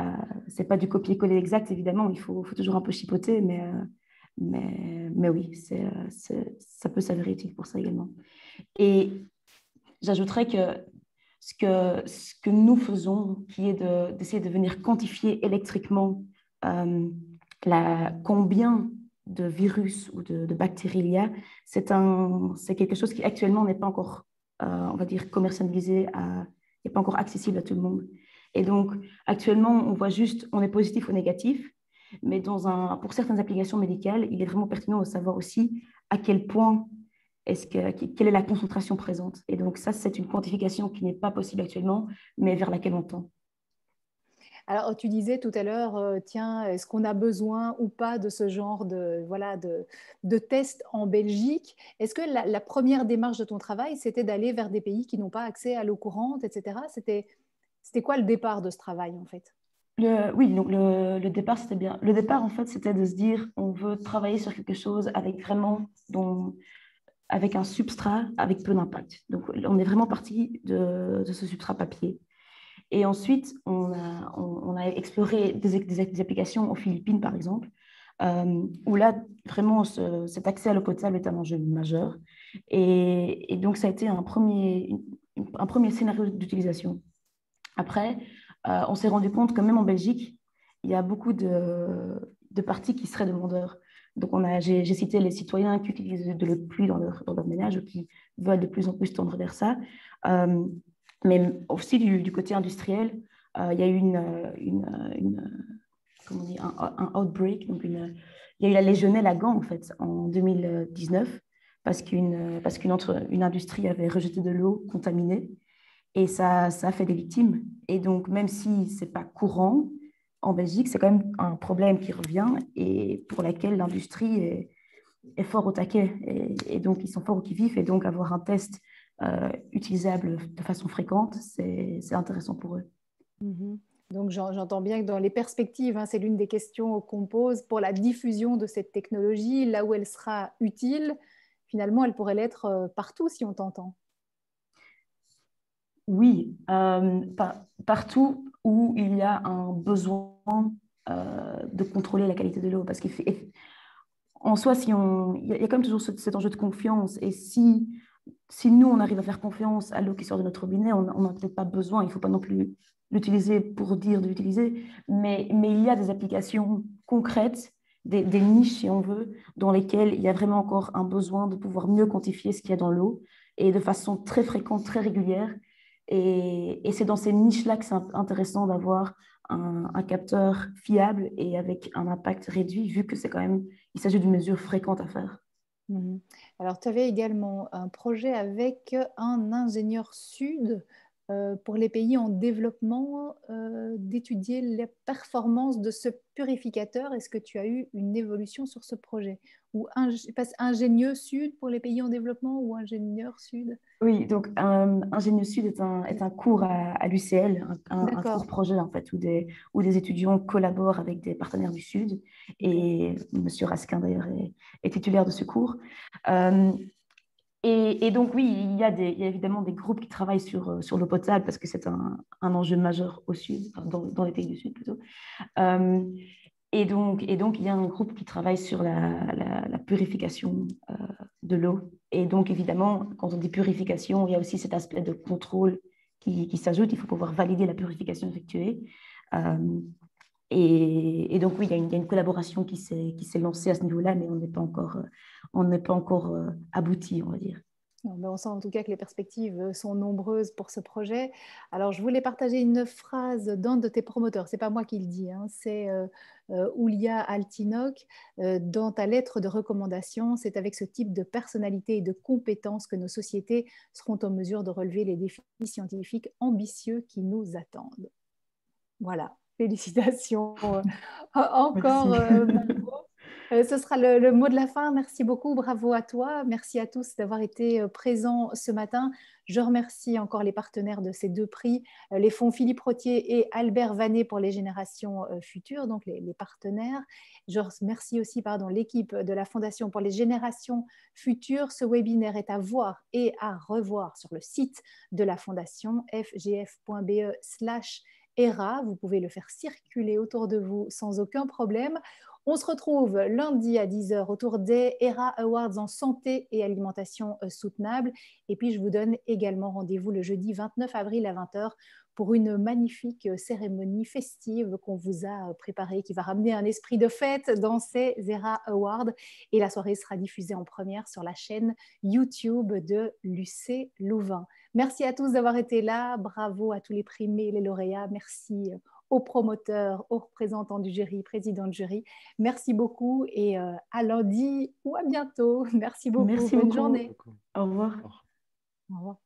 pas du copier-coller exact, évidemment, il faut toujours un peu chipoter, mais oui, ça peut s'avérer utile pour ça également. Et j'ajouterais que ce que nous faisons, qui est d'essayer de venir quantifier électriquement combien de virus ou de bactéries il y a, c'est quelque chose qui actuellement n'est pas encore, on va dire, commercialisé, n'est pas encore accessible à tout le monde. Et donc, actuellement, on voit juste, on est positif ou négatif, mais pour certaines applications médicales, il est vraiment pertinent de savoir aussi à quel point, quelle est la concentration présente. Et donc, ça, c'est une quantification qui n'est pas possible actuellement, mais vers laquelle on tend. Alors, tu disais tout à l'heure, tiens, est-ce qu'on a besoin ou pas de ce genre de tests en Belgique? Est-ce que la première démarche de ton travail, c'était d'aller vers des pays qui n'ont pas accès à l'eau courante, etc. C'était quoi le départ de ce travail, en fait? Oui, donc le départ, c'était bien. Le départ, en fait, c'était de se dire, on veut travailler sur quelque chose avec un substrat avec peu d'impact. Donc, on est vraiment parti de ce substrat papier. Et ensuite, on a exploré des applications aux Philippines, par exemple, où là, vraiment, cet accès à l'eau potable est un enjeu majeur. Et donc, ça a été un premier scénario d'utilisation. Après, on s'est rendu compte que même en Belgique, il y a beaucoup de parties qui seraient demandeurs. Donc, j'ai cité les citoyens qui utilisent de l'eau de pluie dans leur ménage ou qui veulent de plus en plus tendre vers ça. Mais aussi du côté industriel, il y a eu un outbreak. Donc il y a eu la légionelle à Gand, en fait, en 2019, parce qu'une industrie avait rejeté de l'eau contaminée. Et ça a fait des victimes. Et donc, même si ce n'est pas courant, en Belgique, c'est quand même un problème qui revient et pour laquelle l'industrie est fort au taquet. Et donc, ils sont forts au qui-vif. Et donc, avoir un test utilisable de façon fréquente, c'est intéressant pour eux. Donc, j'entends bien que dans les perspectives, c'est l'une des questions qu'on pose pour la diffusion de cette technologie, là où elle sera utile. Finalement, elle pourrait l'être partout, si on t'entend. Oui, partout où il y a un besoin de contrôler la qualité de l'eau. Parce qu'en soi, il y a quand même toujours cet enjeu de confiance. Et si nous, on arrive à faire confiance à l'eau qui sort de notre robinet, on n'a peut-être pas besoin. Il ne faut pas non plus l'utiliser pour dire de l'utiliser. Mais il y a des applications concrètes, des niches, si on veut, dans lesquelles il y a vraiment encore un besoin de pouvoir mieux quantifier ce qu'il y a dans l'eau et de façon très fréquente, très régulière. Et c'est dans ces niches-là que c'est intéressant d'avoir un capteur fiable et avec un impact réduit, vu que c'est quand même, il s'agit d'une mesure fréquente à faire. Alors, tu avais également un projet avec un ingénieur sud pour les pays en développement d'étudier les performances de ce purificateur. Est-ce que tu as eu une évolution sur ce projet? Ou ingénieux sud pour les pays en développement ou ingénieur sud? Oui, donc Ingénieux Sud est un cours à l'UCL, un cours projet en fait, où des étudiants collaborent avec des partenaires du Sud. Et M. Raskin d'ailleurs est titulaire de ce cours. Et donc oui, il y a évidemment des groupes qui travaillent sur l'eau potable parce que c'est un enjeu majeur au Sud, enfin, dans les pays du Sud plutôt. Et donc, il y a un groupe qui travaille sur la purification de l'eau. Et donc, évidemment, quand on dit purification, il y a aussi cet aspect de contrôle qui s'ajoute. Il faut pouvoir valider la purification effectuée. Et donc, oui, il y a une collaboration qui s'est lancée à ce niveau-là, mais on n'est pas encore abouti, on va dire. On sent en tout cas que les perspectives sont nombreuses pour ce projet. Alors, je voulais partager une phrase d'un de tes promoteurs. Ce n'est pas moi qui le dis, hein, c'est Oulia Altinok. Dans ta lettre de recommandation, c'est avec ce type de personnalité et de compétences que nos sociétés seront en mesure de relever les défis scientifiques ambitieux qui nous attendent. Voilà, félicitations encore, Margot. Ce sera le mot de la fin. Merci beaucoup, bravo à toi. Merci à tous d'avoir été présents ce matin. Je remercie encore les partenaires de ces deux prix, les fonds Philippe Rottier et Albert Vanet pour les générations futures, donc les partenaires. Je remercie aussi l'équipe de la Fondation pour les générations futures. Ce webinaire est à voir et à revoir sur le site de la Fondation, fgf.be/ERA. Vous pouvez le faire circuler autour de vous sans aucun problème. On se retrouve lundi à 10h autour des ERA Awards en santé et alimentation soutenable. Et puis, je vous donne également rendez-vous le jeudi 29 avril à 20h pour une magnifique cérémonie festive qu'on vous a préparée, qui va ramener un esprit de fête dans ces ERA Awards. Et la soirée sera diffusée en première sur la chaîne YouTube de l'UC Louvain. Merci à tous d'avoir été là. Bravo à tous les primés et les lauréats. Merci aux promoteurs, aux représentants du jury, président de jury. Merci beaucoup et à lundi ou à bientôt. Merci beaucoup. Merci Bonne beaucoup. journée. Au revoir. Au revoir.